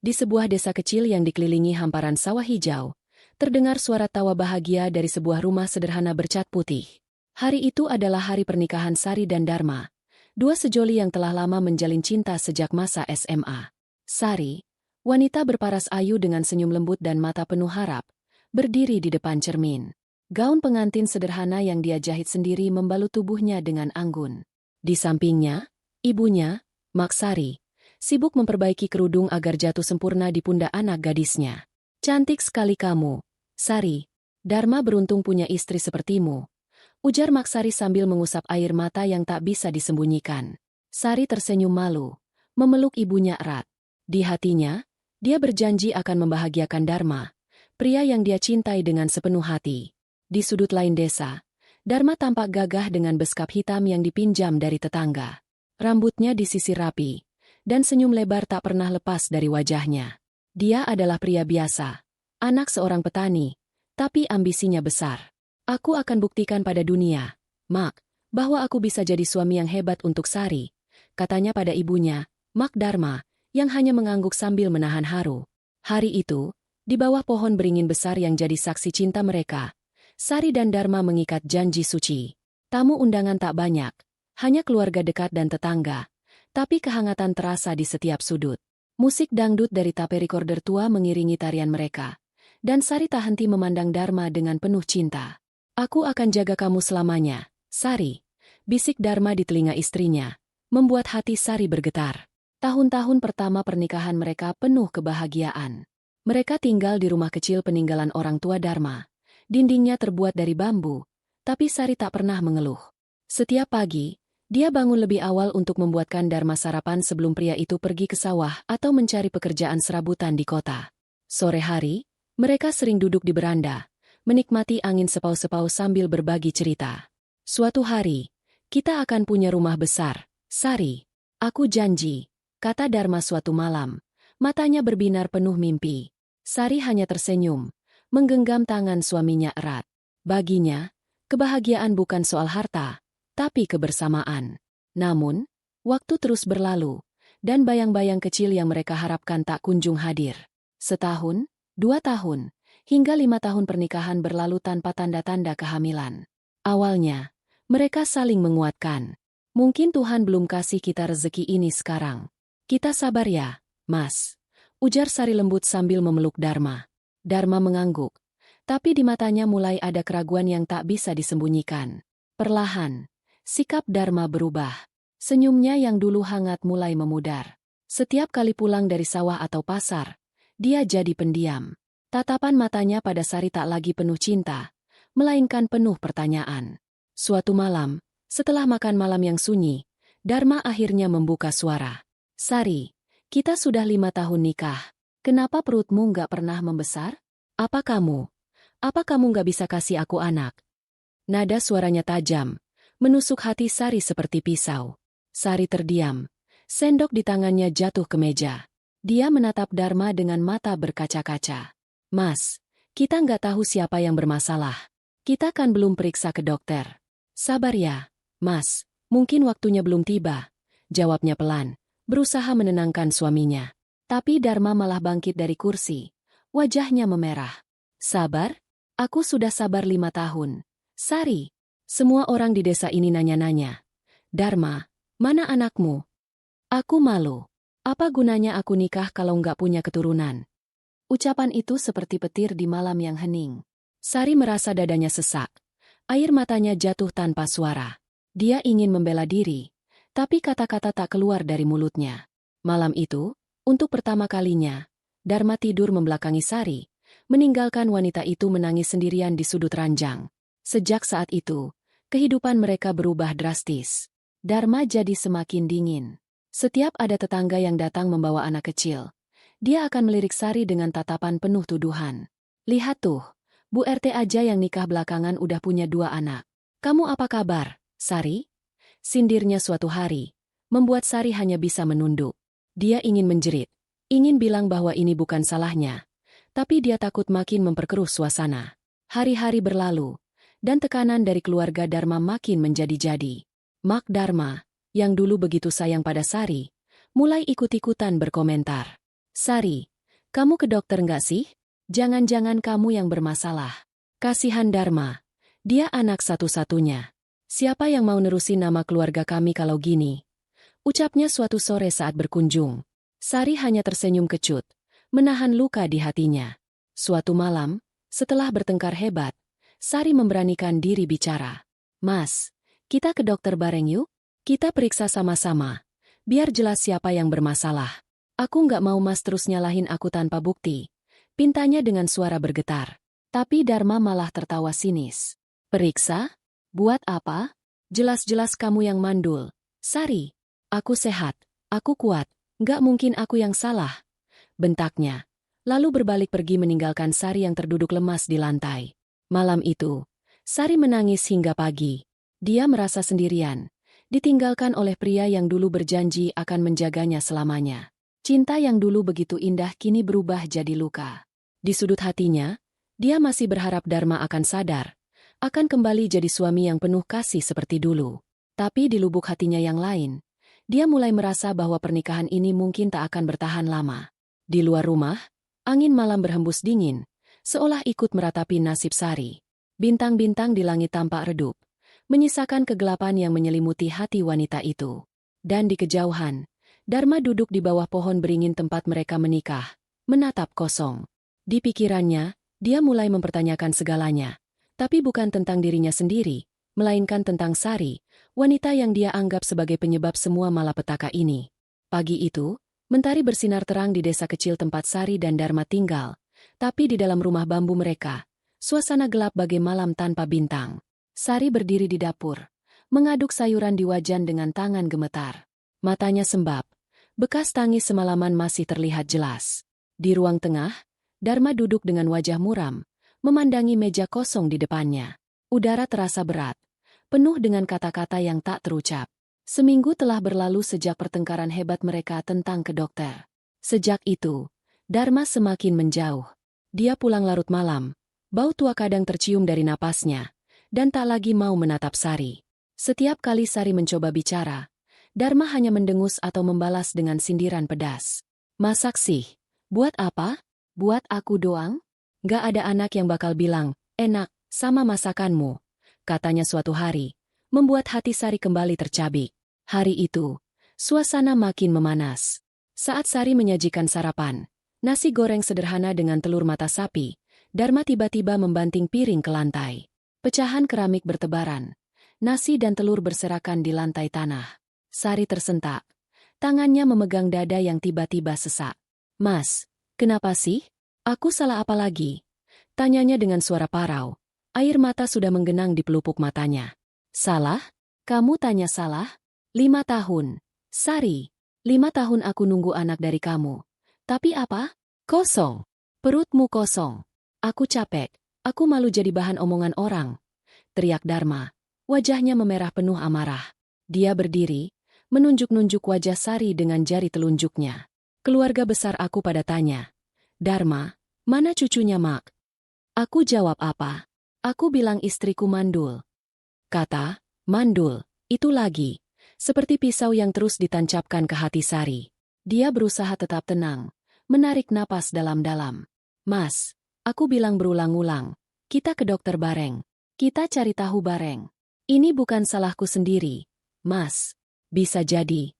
Di sebuah desa kecil yang dikelilingi hamparan sawah hijau, terdengar suara tawa bahagia dari sebuah rumah sederhana bercat putih. Hari itu adalah hari pernikahan Sari dan Dharma, dua sejoli yang telah lama menjalin cinta sejak masa SMA. Sari, wanita berparas ayu dengan senyum lembut dan mata penuh harap, berdiri di depan cermin. Gaun pengantin sederhana yang dia jahit sendiri membalut tubuhnya dengan anggun. Di sampingnya, ibunya, Mak Sari, sibuk memperbaiki kerudung agar jatuh sempurna di pundak anak gadisnya. "Cantik sekali kamu, Sari. Dharma beruntung punya istri sepertimu," ujar Mak Sari sambil mengusap air mata yang tak bisa disembunyikan. Sari tersenyum malu, memeluk ibunya erat. Di hatinya, dia berjanji akan membahagiakan Dharma, pria yang dia cintai dengan sepenuh hati. Di sudut lain desa, Dharma tampak gagah dengan beskap hitam yang dipinjam dari tetangga. Rambutnya disisir rapi, dan senyum lebar tak pernah lepas dari wajahnya. Dia adalah pria biasa, anak seorang petani, tapi ambisinya besar. "Aku akan buktikan pada dunia, Mak, bahwa aku bisa jadi suami yang hebat untuk Sari," katanya pada ibunya, Mak Dharma, yang hanya mengangguk sambil menahan haru. Hari itu, di bawah pohon beringin besar yang jadi saksi cinta mereka, Sari dan Dharma mengikat janji suci. Tamu undangan tak banyak, hanya keluarga dekat dan tetangga, tapi kehangatan terasa di setiap sudut. Musik dangdut dari tape recorder tua mengiringi tarian mereka, dan Sari tak henti memandang Dharma dengan penuh cinta. "Aku akan jaga kamu selamanya, Sari," bisik Dharma di telinga istrinya, membuat hati Sari bergetar. Tahun-tahun pertama pernikahan mereka penuh kebahagiaan. Mereka tinggal di rumah kecil peninggalan orang tua Dharma. Dindingnya terbuat dari bambu, tapi Sari tak pernah mengeluh. Setiap pagi, dia bangun lebih awal untuk membuatkan Dharma sarapan sebelum pria itu pergi ke sawah atau mencari pekerjaan serabutan di kota. Sore hari, mereka sering duduk di beranda, menikmati angin sepau-sepau sambil berbagi cerita. "Suatu hari, kita akan punya rumah besar, Sari. Aku janji," kata Dharma suatu malam. Matanya berbinar penuh mimpi. Sari hanya tersenyum, menggenggam tangan suaminya erat. Baginya, kebahagiaan bukan soal harta, tapi kebersamaan. Namun, waktu terus berlalu, dan bayang-bayang kecil yang mereka harapkan tak kunjung hadir. Setahun, 2 tahun, hingga 5 tahun pernikahan berlalu tanpa tanda-tanda kehamilan. Awalnya, mereka saling menguatkan. "Mungkin Tuhan belum kasih kita rezeki ini sekarang. Kita sabar ya, Mas," ujar Sari lembut sambil memeluk Dharma. Dharma mengangguk, tapi di matanya mulai ada keraguan yang tak bisa disembunyikan. Perlahan, sikap Dharma berubah. Senyumnya yang dulu hangat mulai memudar. Setiap kali pulang dari sawah atau pasar, dia jadi pendiam. Tatapan matanya pada Sari tak lagi penuh cinta, melainkan penuh pertanyaan. Suatu malam, setelah makan malam yang sunyi, Dharma akhirnya membuka suara. "Sari, kita sudah 5 tahun nikah. Kenapa perutmu nggak pernah membesar? Apa kamu nggak bisa kasih aku anak?" Nada suaranya tajam, menusuk hati Sari seperti pisau. Sari terdiam, sendok di tangannya jatuh ke meja. Dia menatap Dharma dengan mata berkaca-kaca. "Mas, kita nggak tahu siapa yang bermasalah. Kita kan belum periksa ke dokter." "Sabar ya, Mas, mungkin waktunya belum tiba," jawabnya pelan, berusaha menenangkan suaminya. Tapi Dharma malah bangkit dari kursi. Wajahnya memerah. "Sabar? Aku sudah sabar 5 tahun. Sari." Semua orang di desa ini nanya-nanya. "Dharma, mana anakmu?" "Aku malu. Apa gunanya aku nikah kalau nggak punya keturunan?" Ucapan itu seperti petir di malam yang hening. Sari merasa dadanya sesak. Air matanya jatuh tanpa suara. Dia ingin membela diri, tapi kata-kata tak keluar dari mulutnya. Malam itu, untuk pertama kalinya, Dharma tidur membelakangi Sari, meninggalkan wanita itu menangis sendirian di sudut ranjang. Sejak saat itu, kehidupan mereka berubah drastis. Dharma jadi semakin dingin. Setiap ada tetangga yang datang membawa anak kecil, dia akan melirik Sari dengan tatapan penuh tuduhan. "Lihat tuh, Bu RT aja yang nikah belakangan udah punya 2 anak. Kamu apa kabar, Sari?" Sindirnya suatu hari, membuat Sari hanya bisa menunduk. Dia ingin menjerit, ingin bilang bahwa ini bukan salahnya, tapi dia takut makin memperkeruh suasana. Hari-hari berlalu, dan tekanan dari keluarga Dharma makin menjadi-jadi. Mak Dharma, yang dulu begitu sayang pada Sari, mulai ikut-ikutan berkomentar. "Sari, Kamu ke dokter nggak sih? Jangan-jangan kamu yang bermasalah. Kasihan Dharma. Dia anak satu-satunya. Siapa yang mau nerusin nama keluarga kami kalau gini? Ucapnya suatu sore saat berkunjung. Sari hanya tersenyum kecut, menahan luka di hatinya. Suatu malam, setelah bertengkar hebat, Sari memberanikan diri bicara. Mas, kita ke dokter bareng yuk? Kita periksa sama-sama. Biar jelas siapa yang bermasalah. Aku nggak mau Mas terus nyalahin aku tanpa bukti. Pintanya dengan suara bergetar. Tapi Dharma malah tertawa sinis. Periksa? Buat apa? Jelas-jelas kamu yang mandul. Sari, aku sehat, aku kuat, nggak mungkin aku yang salah. Bentaknya. Lalu berbalik pergi meninggalkan Sari yang terduduk lemas di lantai. Malam itu, Sari menangis hingga pagi. Dia merasa sendirian, ditinggalkan oleh pria yang dulu berjanji akan menjaganya selamanya. Cinta yang dulu begitu indah kini berubah jadi luka. Di sudut hatinya, dia masih berharap Dharma akan sadar, akan kembali jadi suami yang penuh kasih seperti dulu. Tapi di lubuk hatinya yang lain, dia mulai merasa bahwa pernikahan ini mungkin tak akan bertahan lama. Di luar rumah, angin malam berhembus dingin, seolah ikut meratapi nasib Sari. Bintang-bintang di langit tampak redup, menyisakan kegelapan yang menyelimuti hati wanita itu. Dan di kejauhan, Dharma duduk di bawah pohon beringin tempat mereka menikah, menatap kosong. Di pikirannya, dia mulai mempertanyakan segalanya, tapi bukan tentang dirinya sendiri, melainkan tentang Sari, wanita yang dia anggap sebagai penyebab semua malapetaka ini. Pagi itu, mentari bersinar terang di desa kecil tempat Sari dan Dharma tinggal, tapi di dalam rumah bambu mereka, suasana gelap bagai malam tanpa bintang. Sari berdiri di dapur, mengaduk sayuran di wajan dengan tangan gemetar. Matanya sembab, bekas tangis semalaman masih terlihat jelas. Di ruang tengah, Dharma duduk dengan wajah muram, memandangi meja kosong di depannya. Udara terasa berat, penuh dengan kata-kata yang tak terucap. Seminggu telah berlalu sejak pertengkaran hebat mereka tentang ke dokter. Sejak itu, Dharma semakin menjauh. Dia pulang larut malam, bau tua kadang tercium dari napasnya, dan tak lagi mau menatap Sari. Setiap kali Sari mencoba bicara, Dharma hanya mendengus atau membalas dengan sindiran pedas. Masak sih? Buat apa? Buat aku doang? Gak ada anak yang bakal bilang, enak, sama masakanmu, katanya suatu hari, membuat hati Sari kembali tercabik. Hari itu, suasana makin memanas. Saat Sari menyajikan sarapan, nasi goreng sederhana dengan telur mata sapi, Dharma tiba-tiba membanting piring ke lantai. Pecahan keramik bertebaran, nasi dan telur berserakan di lantai tanah. Sari tersentak, tangannya memegang dada yang tiba-tiba sesak. Mas, kenapa sih? Aku salah apa lagi? Tanyanya dengan suara parau. Air mata sudah menggenang di pelupuk matanya. Salah? Kamu tanya salah? 5 tahun. Sari, 5 tahun aku nunggu anak dari kamu. Tapi apa? Kosong. Perutmu kosong. Aku capek. Aku malu jadi bahan omongan orang. Teriak Dharma. Wajahnya memerah penuh amarah. Dia berdiri, menunjuk-nunjuk wajah Sari dengan jari telunjuknya. Keluarga besar aku pada tanya. Dharma, mana cucunya Mak? Aku jawab apa? Aku bilang istriku mandul. Kata, mandul, itu lagi. Seperti pisau yang terus ditancapkan ke hati Sari. Dia berusaha tetap tenang, menarik napas dalam-dalam. Mas, aku bilang berulang-ulang, kita ke dokter bareng. Kita cari tahu bareng. Ini bukan salahku sendiri, Mas. Bisa jadi.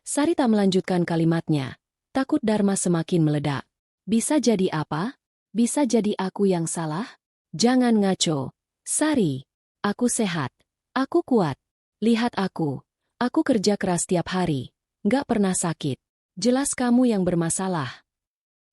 Sari tak melanjutkan kalimatnya. Takut Dharma semakin meledak. Bisa jadi apa? Bisa jadi aku yang salah? Jangan ngaco. Sari, aku sehat. Aku kuat. Lihat aku. Aku kerja keras tiap hari. Nggak pernah sakit. Jelas kamu yang bermasalah.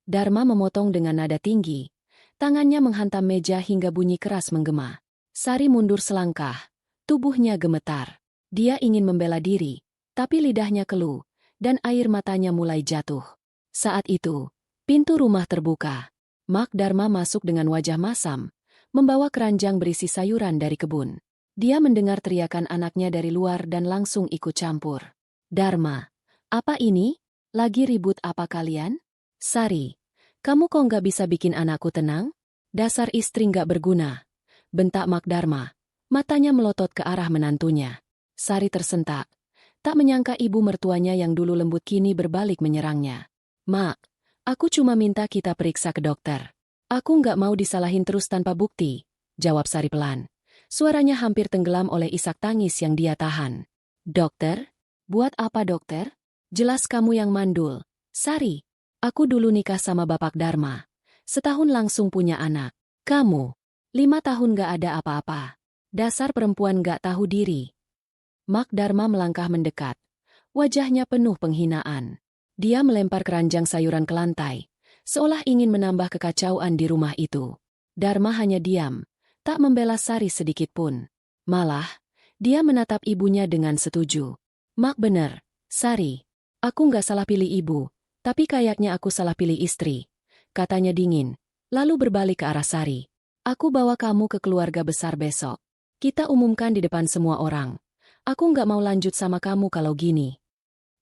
Dharma memotong dengan nada tinggi. Tangannya menghantam meja hingga bunyi keras menggema. Sari mundur selangkah. Tubuhnya gemetar. Dia ingin membela diri, tapi lidahnya keluh, dan air matanya mulai jatuh. Saat itu, pintu rumah terbuka. Mak Dharma masuk dengan wajah masam, membawa keranjang berisi sayuran dari kebun. Dia mendengar teriakan anaknya dari luar dan langsung ikut campur. Dharma, apa ini? Lagi ribut apa kalian? Sari, kamu kok nggak bisa bikin anakku tenang? Dasar istri nggak berguna. Bentak Mak Dharma. Matanya melotot ke arah menantunya. Sari tersentak. Tak menyangka ibu mertuanya yang dulu lembut kini berbalik menyerangnya. Mak, Aku cuma minta kita periksa ke dokter. Aku nggak mau disalahin terus tanpa bukti, jawab Sari pelan. Suaranya hampir tenggelam oleh isak tangis yang dia tahan. Dokter? Buat apa dokter? Jelas kamu yang mandul. Sari, aku dulu nikah sama Bapak Dharma. Setahun langsung punya anak. Kamu, 5 tahun nggak ada apa-apa. Dasar perempuan nggak tahu diri. Mak Dharma melangkah mendekat. Wajahnya penuh penghinaan. Dia melempar keranjang sayuran ke lantai, seolah ingin menambah kekacauan di rumah itu. Dharma hanya diam, tak membela Sari sedikit pun. Malah, dia menatap ibunya dengan setuju. Mak bener, Sari. Aku nggak salah pilih ibu, tapi kayaknya aku salah pilih istri. Katanya dingin, lalu berbalik ke arah Sari. Aku bawa kamu ke keluarga besar besok. Kita umumkan di depan semua orang. Aku nggak mau lanjut sama kamu kalau gini.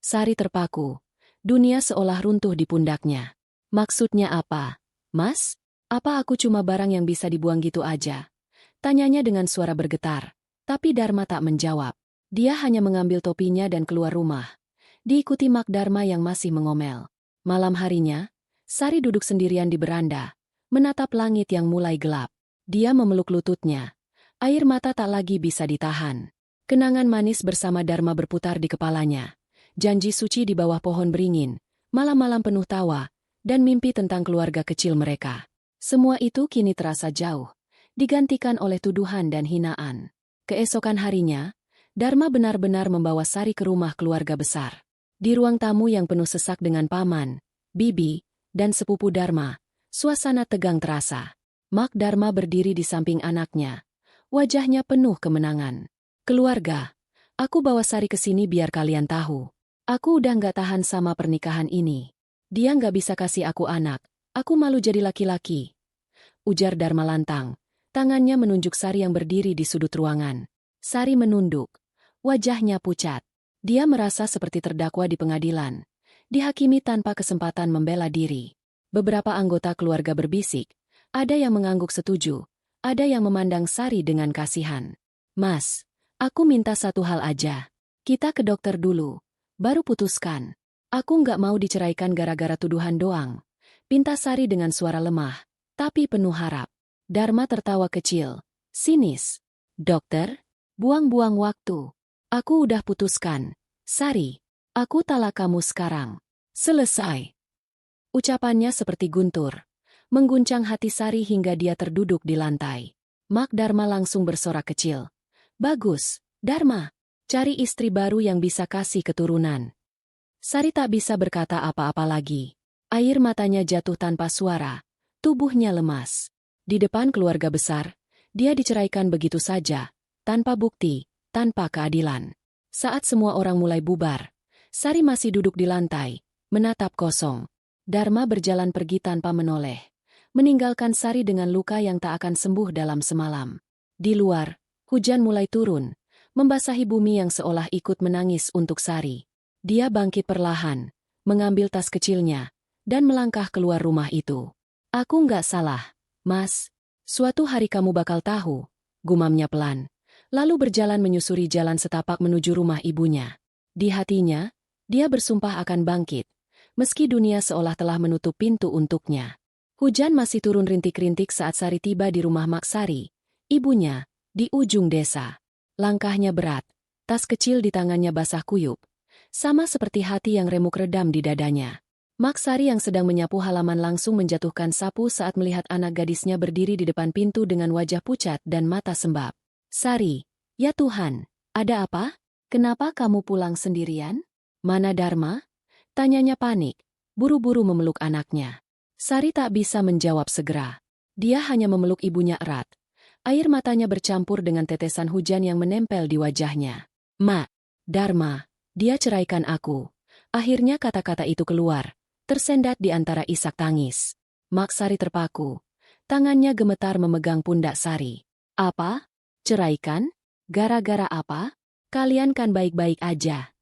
Sari terpaku. Dunia seolah runtuh di pundaknya. Maksudnya apa? Mas? Apa aku cuma barang yang bisa dibuang gitu aja? Tanyanya dengan suara bergetar. Tapi Dharma tak menjawab. Dia hanya mengambil topinya dan keluar rumah. Diikuti Mak Dharma yang masih mengomel. Malam harinya, Sari duduk sendirian di beranda, menatap langit yang mulai gelap. Dia memeluk lututnya. Air mata tak lagi bisa ditahan. Kenangan manis bersama Dharma berputar di kepalanya. Janji suci di bawah pohon beringin, malam-malam penuh tawa, dan mimpi tentang keluarga kecil mereka. Semua itu kini terasa jauh, digantikan oleh tuduhan dan hinaan. Keesokan harinya, Dharma benar-benar membawa Sari ke rumah keluarga besar. Di ruang tamu yang penuh sesak dengan paman, bibi, dan sepupu Dharma, suasana tegang terasa. Mak Dharma berdiri di samping anaknya. Wajahnya penuh kemenangan. Keluarga, aku bawa Sari ke sini biar kalian tahu. Aku udah nggak tahan sama pernikahan ini. Dia nggak bisa kasih aku anak. Aku malu jadi laki-laki. Ujar Dharma lantang. Tangannya menunjuk Sari yang berdiri di sudut ruangan. Sari menunduk. Wajahnya pucat. Dia merasa seperti terdakwa di pengadilan. Dihakimi tanpa kesempatan membela diri. Beberapa anggota keluarga berbisik. Ada yang mengangguk setuju. Ada yang memandang Sari dengan kasihan. Mas, aku minta satu hal aja. Kita ke dokter dulu. Baru putuskan. Aku nggak mau diceraikan gara-gara tuduhan doang. Pinta Sari dengan suara lemah, tapi penuh harap. Dharma tertawa kecil. Sinis. Dokter? Buang-buang waktu. Aku udah putuskan. Sari, aku talak kamu sekarang. Selesai. Ucapannya seperti guntur. Mengguncang hati Sari hingga dia terduduk di lantai. Mak Dharma langsung bersorak kecil. Bagus, Dharma. Cari istri baru yang bisa kasih keturunan. Sari tak bisa berkata apa-apa lagi. Air matanya jatuh tanpa suara. Tubuhnya lemas. Di depan keluarga besar, dia diceraikan begitu saja, tanpa bukti, tanpa keadilan. Saat semua orang mulai bubar, Sari masih duduk di lantai, menatap kosong. Dharma berjalan pergi tanpa menoleh, meninggalkan Sari dengan luka yang tak akan sembuh dalam semalam. Di luar, hujan mulai turun, membasahi bumi yang seolah ikut menangis untuk Sari. Dia bangkit perlahan, mengambil tas kecilnya, dan melangkah keluar rumah itu. Aku nggak salah, Mas. Suatu hari kamu bakal tahu, gumamnya pelan. Lalu berjalan menyusuri jalan setapak menuju rumah ibunya. Di hatinya, dia bersumpah akan bangkit, meski dunia seolah telah menutup pintu untuknya. Hujan masih turun rintik-rintik saat Sari tiba di rumah Mak Sari, ibunya, di ujung desa. Langkahnya berat, tas kecil di tangannya basah kuyup, sama seperti hati yang remuk redam di dadanya. Mak Sari yang sedang menyapu halaman langsung menjatuhkan sapu saat melihat anak gadisnya berdiri di depan pintu dengan wajah pucat dan mata sembab. Sari, ya Tuhan, ada apa? Kenapa kamu pulang sendirian? Mana Dharma? Tanyanya panik, buru-buru memeluk anaknya. Sari tak bisa menjawab segera. Dia hanya memeluk ibunya erat. Air matanya bercampur dengan tetesan hujan yang menempel di wajahnya. Ma, Dharma, dia ceraikan aku. Akhirnya kata-kata itu keluar, tersendat di antara isak tangis. Mak Sari terpaku. Tangannya gemetar memegang pundak Sari. Apa? Ceraikan? Gara-gara apa? Kalian kan baik-baik aja.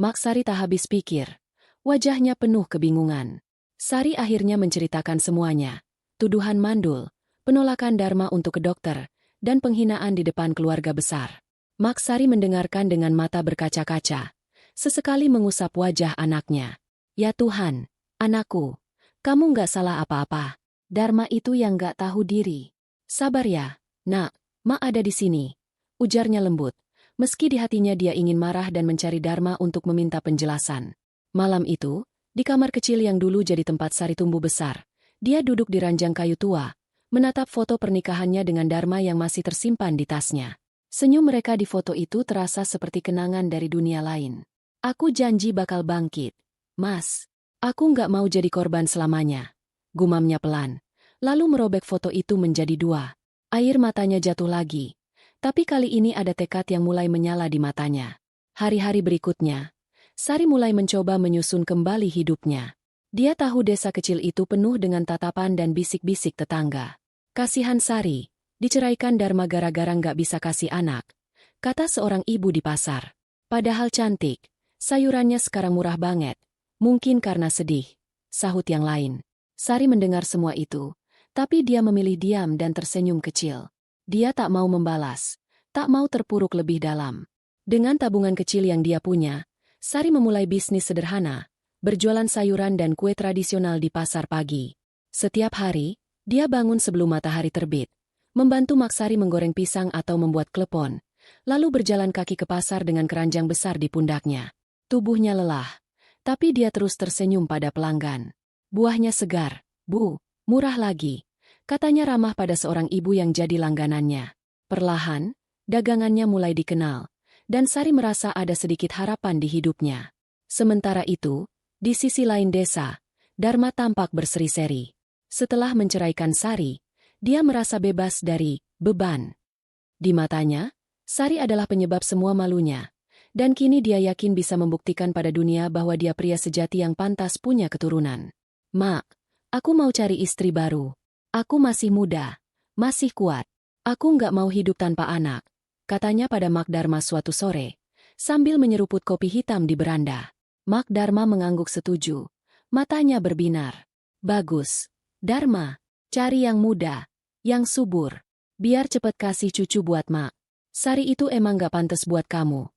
Mak Sari tak habis pikir. Wajahnya penuh kebingungan. Sari akhirnya menceritakan semuanya. Tuduhan mandul, penolakan Dharma untuk ke dokter, dan penghinaan di depan keluarga besar. Mak Sari mendengarkan dengan mata berkaca-kaca. Sesekali mengusap wajah anaknya. Ya Tuhan, anakku, Kamu nggak salah apa-apa. Dharma itu yang nggak tahu diri. Sabar ya, nak, Ma ada di sini. Ujarnya lembut. Meski di hatinya dia ingin marah dan mencari Dharma untuk meminta penjelasan. Malam itu, di kamar kecil yang dulu jadi tempat Sari tumbuh besar, dia duduk di ranjang kayu tua, menatap foto pernikahannya dengan Dharma yang masih tersimpan di tasnya. Senyum mereka di foto itu terasa seperti kenangan dari dunia lain. Aku janji bakal bangkit. Mas, aku nggak mau jadi korban selamanya. Gumamnya pelan, lalu merobek foto itu menjadi dua. Air matanya jatuh lagi. Tapi kali ini ada tekad yang mulai menyala di matanya. Hari-hari berikutnya, Sari mulai mencoba menyusun kembali hidupnya. Dia tahu desa kecil itu penuh dengan tatapan dan bisik-bisik tetangga. Kasihan Sari, diceraikan Dharma gara-gara nggak bisa kasih anak, kata seorang ibu di pasar. Padahal cantik, sayurannya sekarang murah banget. Mungkin karena sedih, sahut yang lain. Sari mendengar semua itu, tapi dia memilih diam dan tersenyum kecil. Dia tak mau membalas, tak mau terpuruk lebih dalam. Dengan tabungan kecil yang dia punya, Sari memulai bisnis sederhana, berjualan sayuran dan kue tradisional di pasar pagi. Setiap hari, dia bangun sebelum matahari terbit, membantu Mak Sari menggoreng pisang atau membuat klepon, lalu berjalan kaki ke pasar dengan keranjang besar di pundaknya. Tubuhnya lelah, tapi dia terus tersenyum pada pelanggan. Buahnya segar, Bu, murah lagi, katanya ramah pada seorang ibu yang jadi langganannya. Perlahan, dagangannya mulai dikenal, dan Sari merasa ada sedikit harapan di hidupnya. Sementara itu, di sisi lain desa, Dharma tampak berseri-seri. Setelah menceraikan Sari, dia merasa bebas dari beban. Di matanya, Sari adalah penyebab semua malunya, dan kini dia yakin bisa membuktikan pada dunia bahwa dia pria sejati yang pantas punya keturunan. Mak, aku mau cari istri baru. Aku masih muda, masih kuat. Aku nggak mau hidup tanpa anak, katanya pada Mak Dharma suatu sore, sambil menyeruput kopi hitam di beranda. Mak Dharma mengangguk setuju, matanya berbinar. Bagus, Dharma, cari yang muda, yang subur. Biar cepet kasih cucu buat Mak. Sari itu emang nggak pantas buat kamu,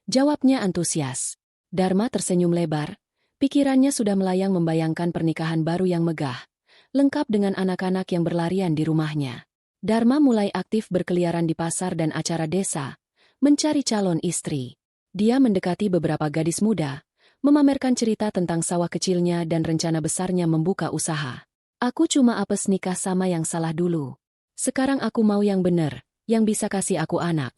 jawabnya antusias. Dharma tersenyum lebar. Pikirannya sudah melayang membayangkan pernikahan baru yang megah, lengkap dengan anak-anak yang berlarian di rumahnya. Dharma mulai aktif berkeliaran di pasar dan acara desa, mencari calon istri. Dia mendekati beberapa gadis muda, memamerkan cerita tentang sawah kecilnya dan rencana besarnya membuka usaha. Aku cuma apes nikah sama yang salah dulu. Sekarang aku mau yang bener, yang bisa kasih aku anak,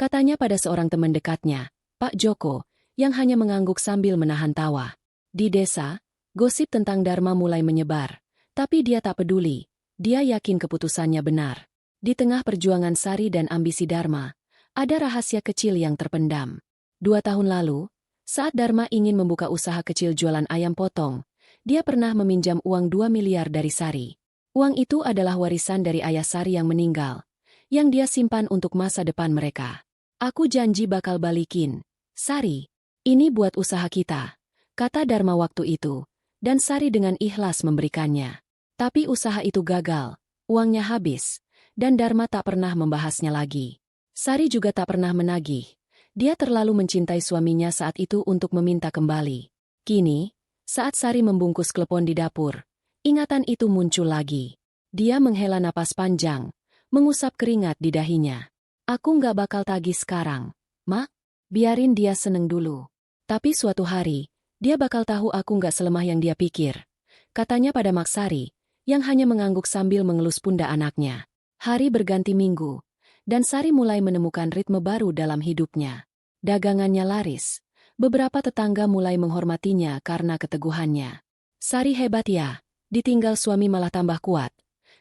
katanya pada seorang teman dekatnya, Pak Joko, yang hanya mengangguk sambil menahan tawa. Di desa, gosip tentang Dharma mulai menyebar, tapi dia tak peduli, dia yakin keputusannya benar. Di tengah perjuangan Sari dan ambisi Dharma, ada rahasia kecil yang terpendam. 2 tahun lalu, saat Dharma ingin membuka usaha kecil jualan ayam potong, dia pernah meminjam uang 2 miliar dari Sari. Uang itu adalah warisan dari ayah Sari yang meninggal, yang dia simpan untuk masa depan mereka. Aku janji bakal balikin, Sari. Ini buat usaha kita, kata Dharma waktu itu, dan Sari dengan ikhlas memberikannya. Tapi usaha itu gagal, uangnya habis, dan Dharma tak pernah membahasnya lagi. Sari juga tak pernah menagih. Dia terlalu mencintai suaminya saat itu untuk meminta kembali. Kini, saat Sari membungkus klepon di dapur, ingatan itu muncul lagi. Dia menghela napas panjang, mengusap keringat di dahinya. Aku nggak bakal tagih sekarang, Mak. Biarin dia seneng dulu. Tapi suatu hari, dia bakal tahu aku nggak selemah yang dia pikir, katanya pada Mak Sari, yang hanya mengangguk sambil mengelus pundak anaknya. Hari berganti minggu, dan Sari mulai menemukan ritme baru dalam hidupnya. Dagangannya laris, beberapa tetangga mulai menghormatinya karena keteguhannya. Sari hebat ya, ditinggal suami malah tambah kuat,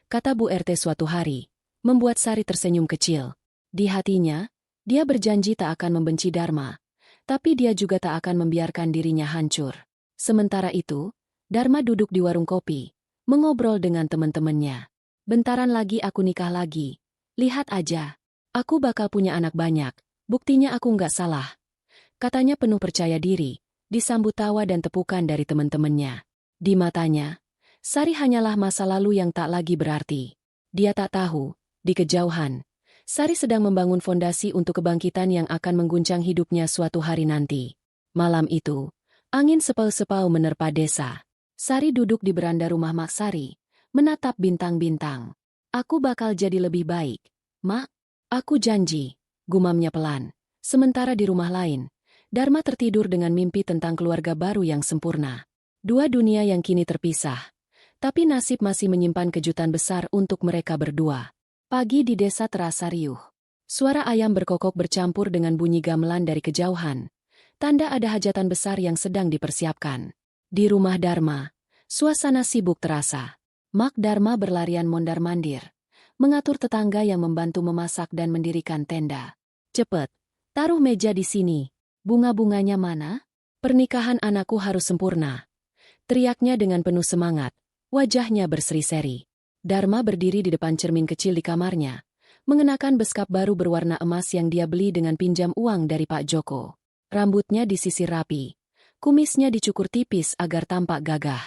kata Bu RT suatu hari, membuat Sari tersenyum kecil. Di hatinya, dia berjanji tak akan membenci Dharma, tapi dia juga tak akan membiarkan dirinya hancur. Sementara itu, Dharma duduk di warung kopi, mengobrol dengan teman-temannya. Bentaran lagi aku nikah lagi. Lihat aja, aku bakal punya anak banyak, buktinya aku nggak salah. Katanya penuh percaya diri, disambut tawa dan tepukan dari teman-temannya. Di matanya, Sari hanyalah masa lalu yang tak lagi berarti. Dia tak tahu, di kejauhan, Sari sedang membangun fondasi untuk kebangkitan yang akan mengguncang hidupnya suatu hari nanti. Malam itu, angin sepau-sepau menerpa desa. Sari duduk di beranda rumah Mak Sari, menatap bintang-bintang. Aku bakal jadi lebih baik, Mak. Aku janji, gumamnya pelan. Sementara di rumah lain, Dharma tertidur dengan mimpi tentang keluarga baru yang sempurna. Dua dunia yang kini terpisah. Tapi nasib masih menyimpan kejutan besar untuk mereka berdua. Pagi di desa terasa riuh. Suara ayam berkokok bercampur dengan bunyi gamelan dari kejauhan. Tanda ada hajatan besar yang sedang dipersiapkan. Di rumah Dharma, suasana sibuk terasa. Mak Dharma berlarian mondar-mandir, mengatur tetangga yang membantu memasak dan mendirikan tenda. Cepet, taruh meja di sini. Bunga-bunganya mana? Pernikahan anakku harus sempurna. Teriaknya dengan penuh semangat, wajahnya berseri-seri. Dharma berdiri di depan cermin kecil di kamarnya, mengenakan beskap baru berwarna emas yang dia beli dengan pinjam uang dari Pak Joko. Rambutnya disisir rapi. Kumisnya dicukur tipis agar tampak gagah.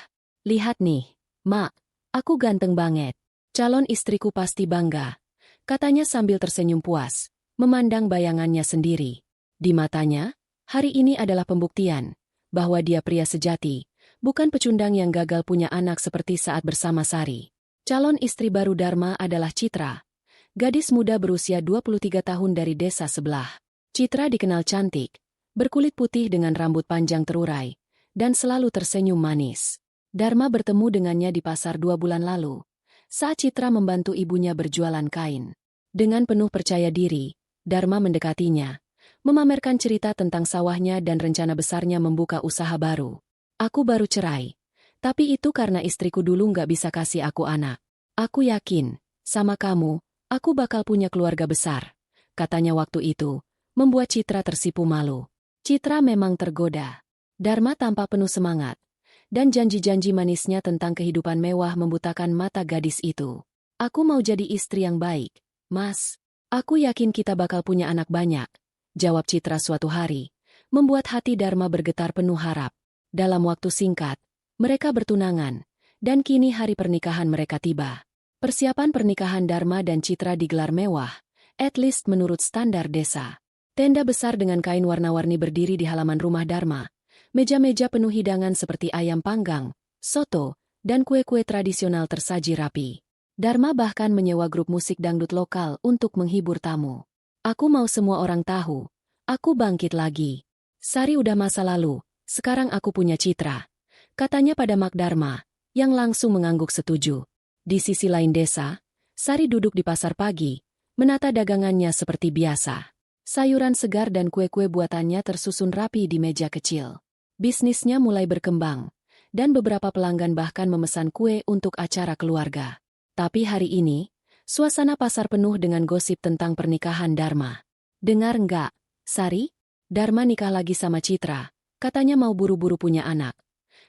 Lihat nih, Mak, aku ganteng banget. Calon istriku pasti bangga, katanya sambil tersenyum puas, memandang bayangannya sendiri. Di matanya, hari ini adalah pembuktian bahwa dia pria sejati, bukan pecundang yang gagal punya anak seperti saat bersama Sari. Calon istri baru Dharma adalah Citra, gadis muda berusia 23 tahun dari desa sebelah. Citra dikenal cantik, berkulit putih dengan rambut panjang terurai, dan selalu tersenyum manis. Dharma bertemu dengannya di pasar 2 bulan lalu, saat Citra membantu ibunya berjualan kain. Dengan penuh percaya diri, Dharma mendekatinya, memamerkan cerita tentang sawahnya dan rencana besarnya membuka usaha baru. Aku baru cerai, tapi itu karena istriku dulu nggak bisa kasih aku anak. Aku yakin, sama kamu, aku bakal punya keluarga besar, katanya waktu itu, membuat Citra tersipu malu. Citra memang tergoda. Dharma tampak penuh semangat, dan janji-janji manisnya tentang kehidupan mewah membutakan mata gadis itu. Aku mau jadi istri yang baik, Mas. Aku yakin kita bakal punya anak banyak, jawab Citra suatu hari, membuat hati Dharma bergetar penuh harap. Dalam waktu singkat, mereka bertunangan, dan kini hari pernikahan mereka tiba. Persiapan pernikahan Dharma dan Citra digelar mewah, at least menurut standar desa. Tenda besar dengan kain warna-warni berdiri di halaman rumah Dharma. Meja-meja penuh hidangan seperti ayam panggang, soto, dan kue-kue tradisional tersaji rapi. Dharma bahkan menyewa grup musik dangdut lokal untuk menghibur tamu. Aku mau semua orang tahu, aku bangkit lagi. Sari udah masa lalu, sekarang aku punya Citra, katanya pada Mak Dharma, yang langsung mengangguk setuju. Di sisi lain desa, Sari duduk di pasar pagi, menata dagangannya seperti biasa. Sayuran segar dan kue-kue buatannya tersusun rapi di meja kecil. Bisnisnya mulai berkembang, dan beberapa pelanggan bahkan memesan kue untuk acara keluarga. Tapi hari ini, suasana pasar penuh dengan gosip tentang pernikahan Dharma. Dengar nggak, Sari? Dharma nikah lagi sama Citra, katanya mau buru-buru punya anak,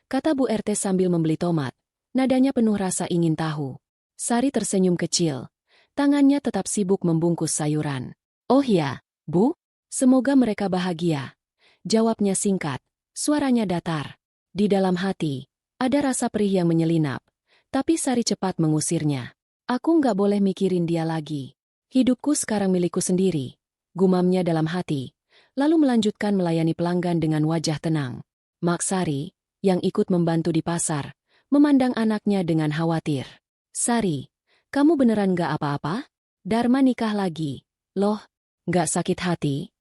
kata Bu RT sambil membeli tomat, nadanya penuh rasa ingin tahu. Sari tersenyum kecil, tangannya tetap sibuk membungkus sayuran. Oh ya, Bu, semoga mereka bahagia, jawabnya singkat, suaranya datar. Di dalam hati, ada rasa perih yang menyelinap, tapi Sari cepat mengusirnya. Aku nggak boleh mikirin dia lagi. Hidupku sekarang milikku sendiri, gumamnya dalam hati, lalu melanjutkan melayani pelanggan dengan wajah tenang. Mak Sari, yang ikut membantu di pasar, memandang anaknya dengan khawatir. Sari, kamu beneran nggak apa-apa? Dharma nikah lagi, loh. Nggak sakit hati?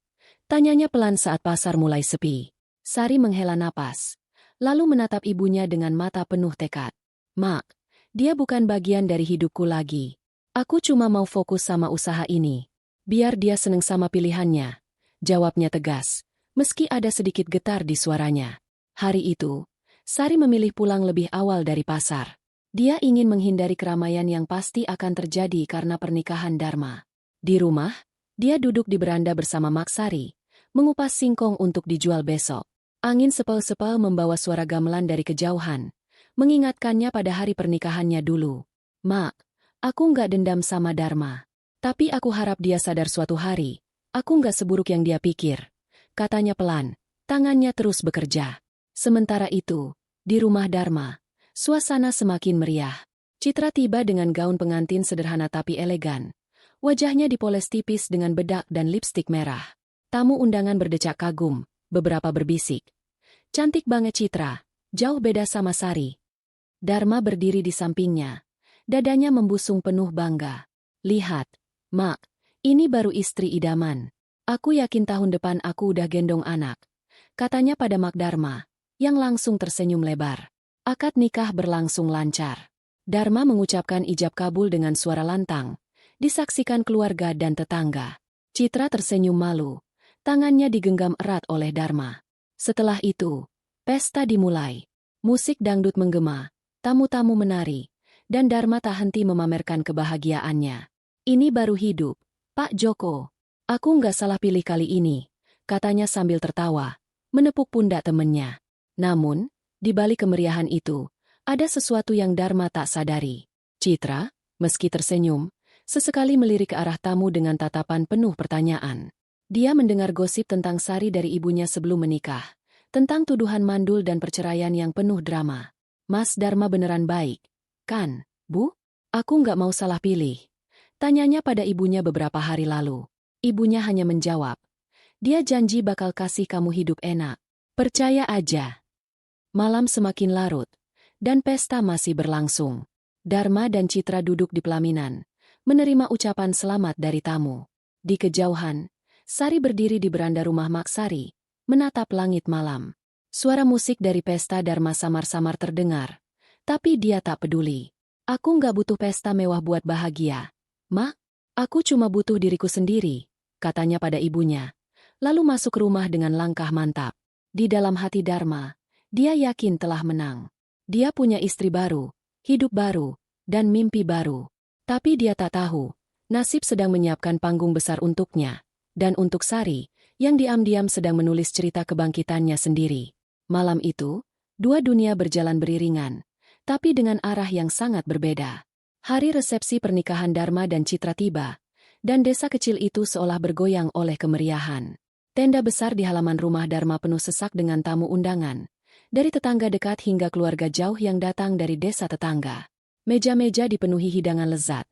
Tanyanya pelan saat pasar mulai sepi. Sari menghela napas, lalu menatap ibunya dengan mata penuh tekad. Mak, dia bukan bagian dari hidupku lagi. Aku cuma mau fokus sama usaha ini. Biar dia seneng sama pilihannya, jawabnya tegas, meski ada sedikit getar di suaranya. Hari itu, Sari memilih pulang lebih awal dari pasar. Dia ingin menghindari keramaian yang pasti akan terjadi karena pernikahan Dharma. Di rumah, dia duduk di beranda bersama Mak Sari, mengupas singkong untuk dijual besok. Angin sepel-sepel membawa suara gamelan dari kejauhan, mengingatkannya pada hari pernikahannya dulu. Mak, aku nggak dendam sama Dharma. Tapi aku harap dia sadar suatu hari, aku nggak seburuk yang dia pikir, katanya pelan, tangannya terus bekerja. Sementara itu, di rumah Dharma, suasana semakin meriah. Citra tiba dengan gaun pengantin sederhana tapi elegan. Wajahnya dipoles tipis dengan bedak dan lipstik merah. Tamu undangan berdecak kagum, beberapa berbisik. Cantik banget Citra, jauh beda sama Sari. Dharma berdiri di sampingnya. Dadanya membusung penuh bangga. Lihat, Mak, ini baru istri idaman. Aku yakin tahun depan aku udah gendong anak. Katanya pada Mak Dharma, yang langsung tersenyum lebar. Akad nikah berlangsung lancar. Dharma mengucapkan ijab kabul dengan suara lantang. Disaksikan keluarga dan tetangga. Citra tersenyum malu. Tangannya digenggam erat oleh Dharma. Setelah itu, pesta dimulai. Musik dangdut menggema, tamu-tamu menari, dan Dharma tak henti memamerkan kebahagiaannya. Ini baru hidup, Pak Joko. Aku nggak salah pilih kali ini, katanya sambil tertawa, menepuk pundak temennya. Namun, di balik kemeriahan itu, ada sesuatu yang Dharma tak sadari. Citra, meski tersenyum, sesekali melirik ke arah tamu dengan tatapan penuh pertanyaan. Dia mendengar gosip tentang Sari dari ibunya sebelum menikah, tentang tuduhan mandul dan perceraian yang penuh drama. Mas Dharma beneran baik, kan, Bu? Aku nggak mau salah pilih. Tanyanya pada ibunya beberapa hari lalu. Ibunya hanya menjawab, dia janji bakal kasih kamu hidup enak. Percaya aja. Malam semakin larut, dan pesta masih berlangsung. Dharma dan Citra duduk di pelaminan, menerima ucapan selamat dari tamu. Di kejauhan, Sari berdiri di beranda rumah Mak Sari, menatap langit malam. Suara musik dari pesta Dharma samar-samar terdengar, tapi dia tak peduli. Aku nggak butuh pesta mewah buat bahagia. Mak, aku cuma butuh diriku sendiri, katanya pada ibunya. Lalu masuk rumah dengan langkah mantap. Di dalam hati Dharma, dia yakin telah menang. Dia punya istri baru, hidup baru, dan mimpi baru. Tapi dia tak tahu, nasib sedang menyiapkan panggung besar untuknya. Dan untuk Sari, yang diam-diam sedang menulis cerita kebangkitannya sendiri. Malam itu, dua dunia berjalan beriringan, tapi dengan arah yang sangat berbeda. Hari resepsi pernikahan Dharma dan Citra tiba, dan desa kecil itu seolah bergoyang oleh kemeriahan. Tenda besar di halaman rumah Dharma penuh sesak dengan tamu undangan, dari tetangga dekat hingga keluarga jauh yang datang dari desa tetangga. Meja-meja dipenuhi hidangan lezat,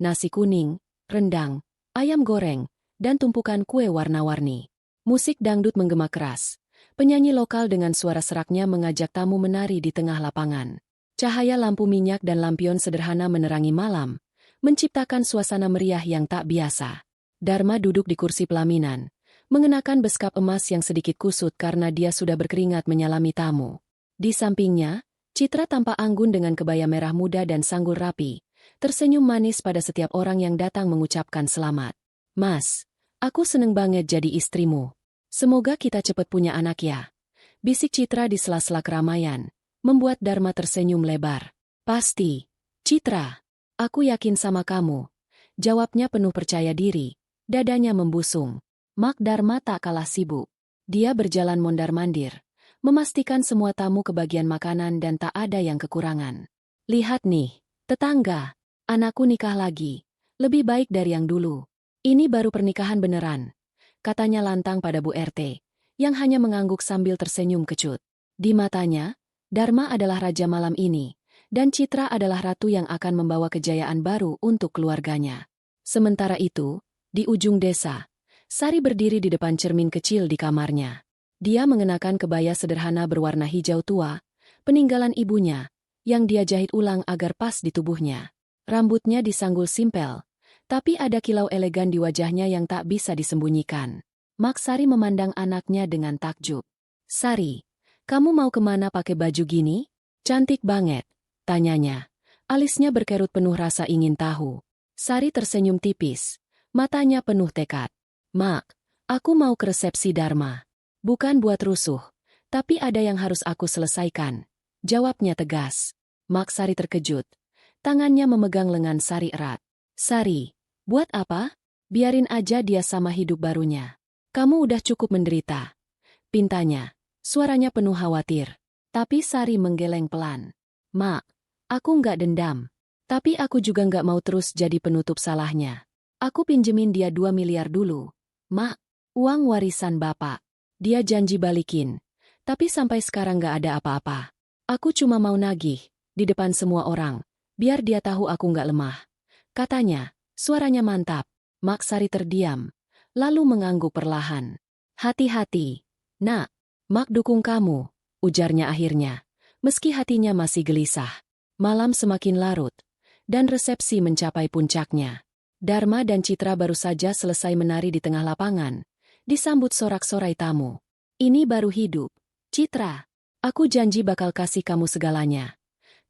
nasi kuning, rendang, ayam goreng, dan tumpukan kue warna-warni. Musik dangdut menggema keras. Penyanyi lokal dengan suara seraknya mengajak tamu menari di tengah lapangan. Cahaya lampu minyak dan lampion sederhana menerangi malam, menciptakan suasana meriah yang tak biasa. Dharma duduk di kursi pelaminan, mengenakan beskap emas yang sedikit kusut karena dia sudah berkeringat menyalami tamu. Di sampingnya, Citra tampak anggun dengan kebaya merah muda dan sanggul rapi, tersenyum manis pada setiap orang yang datang mengucapkan selamat. Mas, aku seneng banget jadi istrimu. Semoga kita cepat punya anak ya. Bisik Citra di sela-sela keramaian, membuat Dharma tersenyum lebar. Pasti, Citra. Aku yakin sama kamu. Jawabnya penuh percaya diri, dadanya membusung. Mak Dharma tak kalah sibuk. Dia berjalan mondar-mandir, memastikan semua tamu kebagian makanan dan tak ada yang kekurangan. Lihat nih, tetangga, anakku nikah lagi. Lebih baik dari yang dulu. Ini baru pernikahan beneran, katanya lantang pada Bu RT, yang hanya mengangguk sambil tersenyum kecut. Di matanya, Dharma adalah raja malam ini, dan Citra adalah ratu yang akan membawa kejayaan baru untuk keluarganya. Sementara itu, di ujung desa, Sari berdiri di depan cermin kecil di kamarnya. Dia mengenakan kebaya sederhana berwarna hijau tua, peninggalan ibunya, yang dia jahit ulang agar pas di tubuhnya. Rambutnya disanggul simpel, tapi ada kilau elegan di wajahnya yang tak bisa disembunyikan. Mak Sari memandang anaknya dengan takjub. Sari, kamu mau kemana pakai baju gini? Cantik banget, tanyanya. Alisnya berkerut penuh rasa ingin tahu. Sari tersenyum tipis, matanya penuh tekad. Mak, aku mau ke resepsi Dharma. Bukan buat rusuh, tapi ada yang harus aku selesaikan. Jawabnya tegas. Mak Sari terkejut. Tangannya memegang lengan Sari erat. Sari, buat apa? Biarin aja dia sama hidup barunya. Kamu udah cukup menderita. Pintanya, suaranya penuh khawatir. Tapi Sari menggeleng pelan. Mak, aku nggak dendam. Tapi aku juga nggak mau terus jadi penutup salahnya. Aku pinjemin dia 2 miliar dulu. Mak, uang warisan bapak. Dia janji balikin. Tapi sampai sekarang nggak ada apa-apa. Aku cuma mau nagih, di depan semua orang, biar dia tahu aku nggak lemah. Katanya, suaranya mantap. Mak Sari terdiam, lalu mengangguk perlahan. Hati-hati, nak. Mak dukung kamu, ujarnya akhirnya, meski hatinya masih gelisah. Malam semakin larut, dan resepsi mencapai puncaknya. Dharma dan Citra baru saja selesai menari di tengah lapangan, disambut sorak-sorai tamu. Ini baru hidup, Citra. Aku janji bakal kasih kamu segalanya,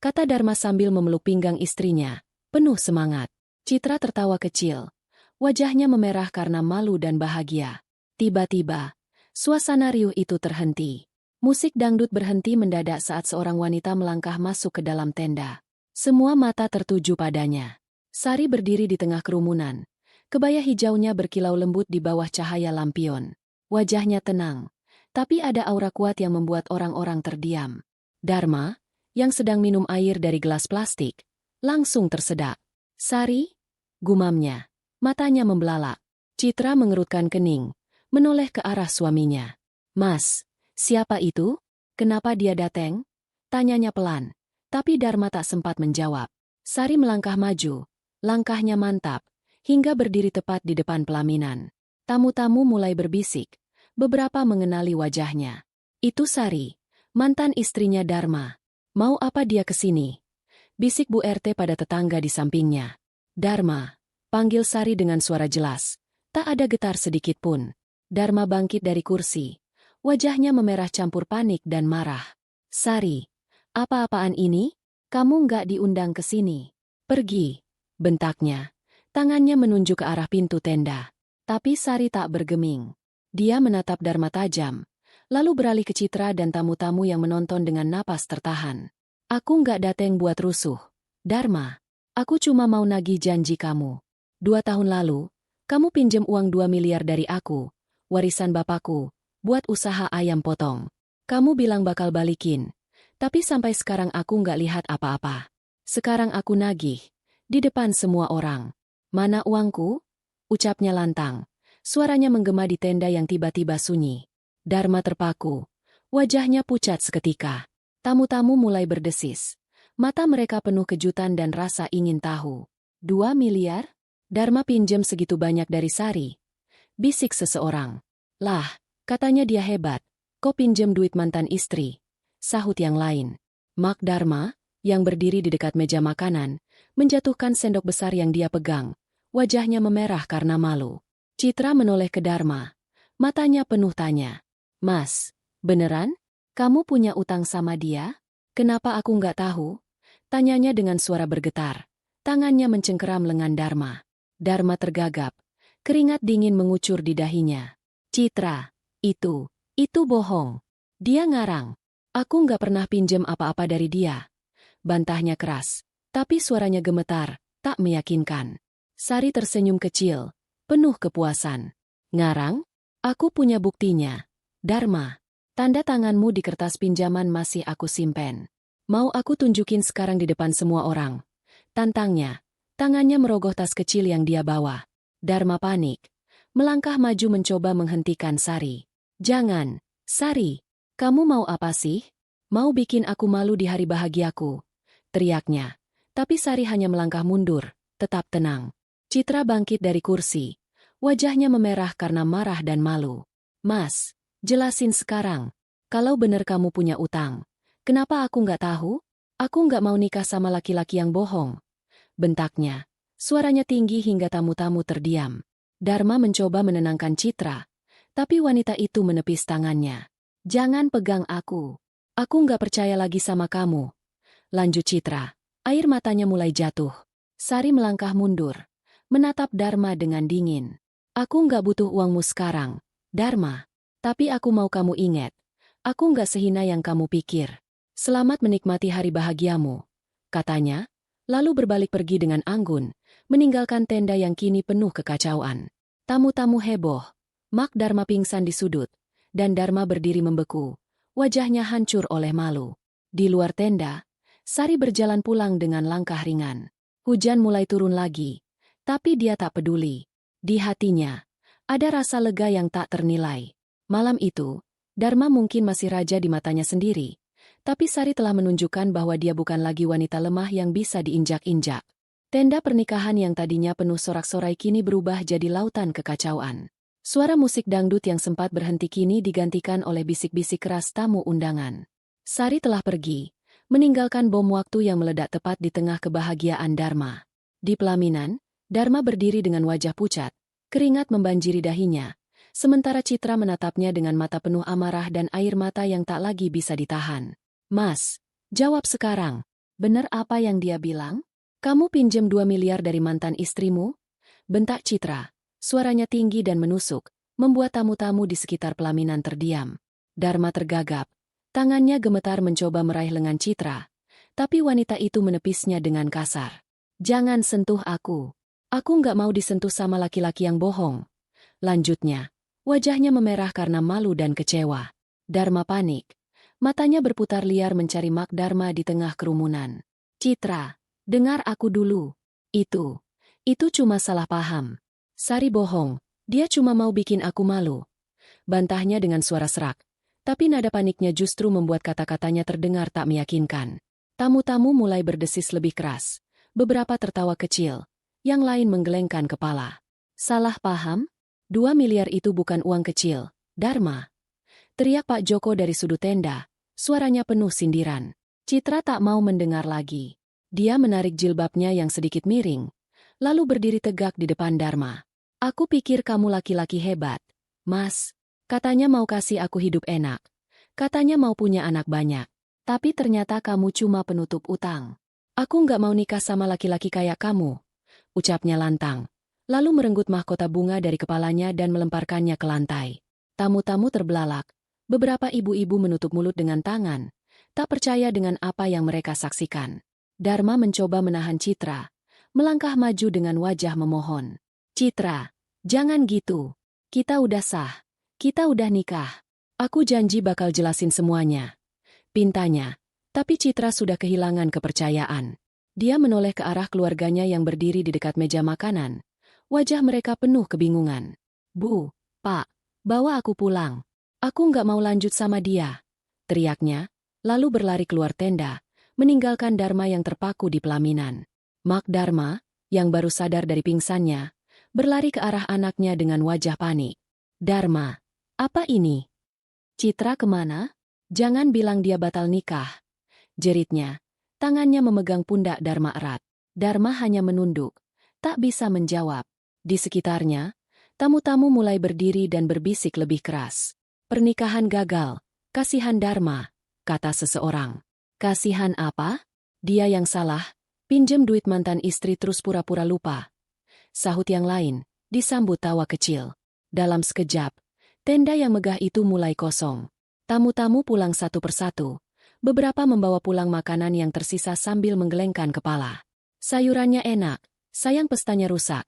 kata Dharma sambil memeluk pinggang istrinya, penuh semangat. Citra tertawa kecil, wajahnya memerah karena malu dan bahagia. Tiba-tiba, suasana riuh itu terhenti. Musik dangdut berhenti mendadak saat seorang wanita melangkah masuk ke dalam tenda. Semua mata tertuju padanya. Sari berdiri di tengah kerumunan. Kebaya hijaunya berkilau lembut di bawah cahaya lampion. Wajahnya tenang, tapi ada aura kuat yang membuat orang-orang terdiam. Dharma, yang sedang minum air dari gelas plastik, langsung tersedak. Sari, gumamnya. Matanya membelalak. Citra mengerutkan kening, menoleh ke arah suaminya. Mas, siapa itu? Kenapa dia datang? Tanyanya pelan, tapi Dharma tak sempat menjawab. Sari melangkah maju, langkahnya mantap, hingga berdiri tepat di depan pelaminan. Tamu-tamu mulai berbisik, beberapa mengenali wajahnya. Itu Sari, mantan istrinya Dharma. Mau apa dia ke sini? Bisik Bu RT pada tetangga di sampingnya. Dharma, panggil Sari dengan suara jelas. Tak ada getar sedikit pun. Dharma bangkit dari kursi. Wajahnya memerah campur panik dan marah. Sari, apa-apaan ini? Kamu nggak diundang ke sini. Pergi, bentaknya. Tangannya menunjuk ke arah pintu tenda. Tapi Sari tak bergeming. Dia menatap Dharma tajam, lalu beralih ke Citra dan tamu-tamu yang menonton dengan napas tertahan. Aku nggak dateng buat rusuh. Dharma, aku cuma mau nagih janji kamu. 2 tahun lalu, kamu pinjem uang 2 miliar dari aku, warisan bapakku, buat usaha ayam potong. Kamu bilang bakal balikin, tapi sampai sekarang aku nggak lihat apa-apa. Sekarang aku nagih, di depan semua orang. Mana uangku? Ucapnya lantang. Suaranya menggema di tenda yang tiba-tiba sunyi. Dharma terpaku. Wajahnya pucat seketika. Tamu-tamu mulai berdesis. Mata mereka penuh kejutan dan rasa ingin tahu. 2 miliar? Dharma pinjam segitu banyak dari Sari. Bisik seseorang. Lah, katanya dia hebat. Kok pinjam duit mantan istri? Sahut yang lain. Mak Dharma, yang berdiri di dekat meja makanan, menjatuhkan sendok besar yang dia pegang. Wajahnya memerah karena malu. Citra menoleh ke Dharma. Matanya penuh tanya. Mas, beneran? Kamu punya utang sama dia? Kenapa aku nggak tahu? Tanyanya dengan suara bergetar. Tangannya mencengkeram lengan Dharma. Dharma tergagap. Keringat dingin mengucur di dahinya. Citra, itu bohong. Dia ngarang. Aku nggak pernah pinjem apa-apa dari dia. Bantahnya keras, tapi suaranya gemetar, tak meyakinkan. Sari tersenyum kecil, penuh kepuasan. Ngarang? Aku punya buktinya. Dharma, tanda tanganmu di kertas pinjaman masih aku simpen. Mau aku tunjukin sekarang di depan semua orang? Tantangnya. Tangannya merogoh tas kecil yang dia bawa. Dharma panik. Melangkah maju mencoba menghentikan Sari. Jangan, Sari. Kamu mau apa sih? Mau bikin aku malu di hari bahagiaku? Teriaknya. Tapi Sari hanya melangkah mundur, tetap tenang. Citra bangkit dari kursi. Wajahnya memerah karena marah dan malu. Mas, jelasin sekarang. Kalau benar kamu punya utang, kenapa aku nggak tahu? Aku nggak mau nikah sama laki-laki yang bohong. Bentaknya. Suaranya tinggi hingga tamu-tamu terdiam. Dharma mencoba menenangkan Citra, tapi wanita itu menepis tangannya. Jangan pegang aku. Aku nggak percaya lagi sama kamu. Lanjut Citra. Air matanya mulai jatuh. Sari melangkah mundur, menatap Dharma dengan dingin. Aku nggak butuh uangmu sekarang, Dharma. Tapi aku mau kamu ingat. Aku nggak sehina yang kamu pikir. Selamat menikmati hari bahagiamu, katanya, lalu berbalik pergi dengan anggun, meninggalkan tenda yang kini penuh kekacauan. Tamu-tamu heboh. Mak Dharma pingsan di sudut, dan Dharma berdiri membeku. Wajahnya hancur oleh malu. Di luar tenda, Sari berjalan pulang dengan langkah ringan. Hujan mulai turun lagi, tapi dia tak peduli. Di hatinya, ada rasa lega yang tak ternilai. Malam itu, Dharma mungkin masih raja di matanya sendiri, tapi Sari telah menunjukkan bahwa dia bukan lagi wanita lemah yang bisa diinjak-injak. Tenda pernikahan yang tadinya penuh sorak-sorai kini berubah jadi lautan kekacauan. Suara musik dangdut yang sempat berhenti kini digantikan oleh bisik-bisik keras tamu undangan. Sari telah pergi, meninggalkan bom waktu yang meledak tepat di tengah kebahagiaan Dharma. Di pelaminan, Dharma berdiri dengan wajah pucat, keringat membanjiri dahinya, sementara Citra menatapnya dengan mata penuh amarah dan air mata yang tak lagi bisa ditahan. "Mas, jawab sekarang. Benar apa yang dia bilang? Kamu pinjam 2 miliar dari mantan istrimu?" Bentak Citra. Suaranya tinggi dan menusuk, membuat tamu-tamu di sekitar pelaminan terdiam. Dharma tergagap. Tangannya gemetar mencoba meraih lengan Citra, tapi wanita itu menepisnya dengan kasar. "Jangan sentuh aku. Aku nggak mau disentuh sama laki-laki yang bohong." Lanjutnya, wajahnya memerah karena malu dan kecewa. Dharma panik. Matanya berputar liar mencari Mak Dharma di tengah kerumunan. "Citra, dengar aku dulu. Itu cuma salah paham. Sari bohong, dia cuma mau bikin aku malu." Bantahnya dengan suara serak. Tapi nada paniknya justru membuat kata-katanya terdengar tak meyakinkan. Tamu-tamu mulai berdesis lebih keras. Beberapa tertawa kecil, yang lain menggelengkan kepala. "Salah paham? 2 miliar itu bukan uang kecil, Dharma," teriak Pak Joko dari sudut tenda, suaranya penuh sindiran. Citra tak mau mendengar lagi. Dia menarik jilbabnya yang sedikit miring, lalu berdiri tegak di depan Dharma. "Aku pikir kamu laki-laki hebat, Mas. Katanya mau kasih aku hidup enak. Katanya mau punya anak banyak. Tapi ternyata kamu cuma penutup utang. Aku nggak mau nikah sama laki-laki kayak kamu," ucapnya lantang. Lalu merenggut mahkota bunga dari kepalanya dan melemparkannya ke lantai. Tamu-tamu terbelalak. Beberapa ibu-ibu menutup mulut dengan tangan, tak percaya dengan apa yang mereka saksikan. Dharma mencoba menahan Citra, melangkah maju dengan wajah memohon. "Citra, jangan gitu. Kita udah sah. Kita udah nikah. Aku janji bakal jelasin semuanya," pintanya. Tapi Citra sudah kehilangan kepercayaan. Dia menoleh ke arah keluarganya yang berdiri di dekat meja makanan. Wajah mereka penuh kebingungan. "Bu, Pak, bawa aku pulang. Aku nggak mau lanjut sama dia," teriaknya, lalu berlari keluar tenda, meninggalkan Dharma yang terpaku di pelaminan. Mak Dharma, yang baru sadar dari pingsannya, berlari ke arah anaknya dengan wajah panik. "Dharma, apa ini? Citra kemana? Jangan bilang dia batal nikah," jeritnya. Tangannya memegang pundak Dharma erat. Dharma hanya menunduk, tak bisa menjawab. Di sekitarnya, tamu-tamu mulai berdiri dan berbisik lebih keras. "Pernikahan gagal. Kasihan Dharma," kata seseorang. "Kasihan apa? Dia yang salah. Pinjem duit mantan istri terus pura-pura lupa," sahut yang lain, disambut tawa kecil. Dalam sekejap, tenda yang megah itu mulai kosong. Tamu-tamu pulang satu persatu. Beberapa membawa pulang makanan yang tersisa sambil menggelengkan kepala. "Sayurannya enak, sayang pestanya rusak,"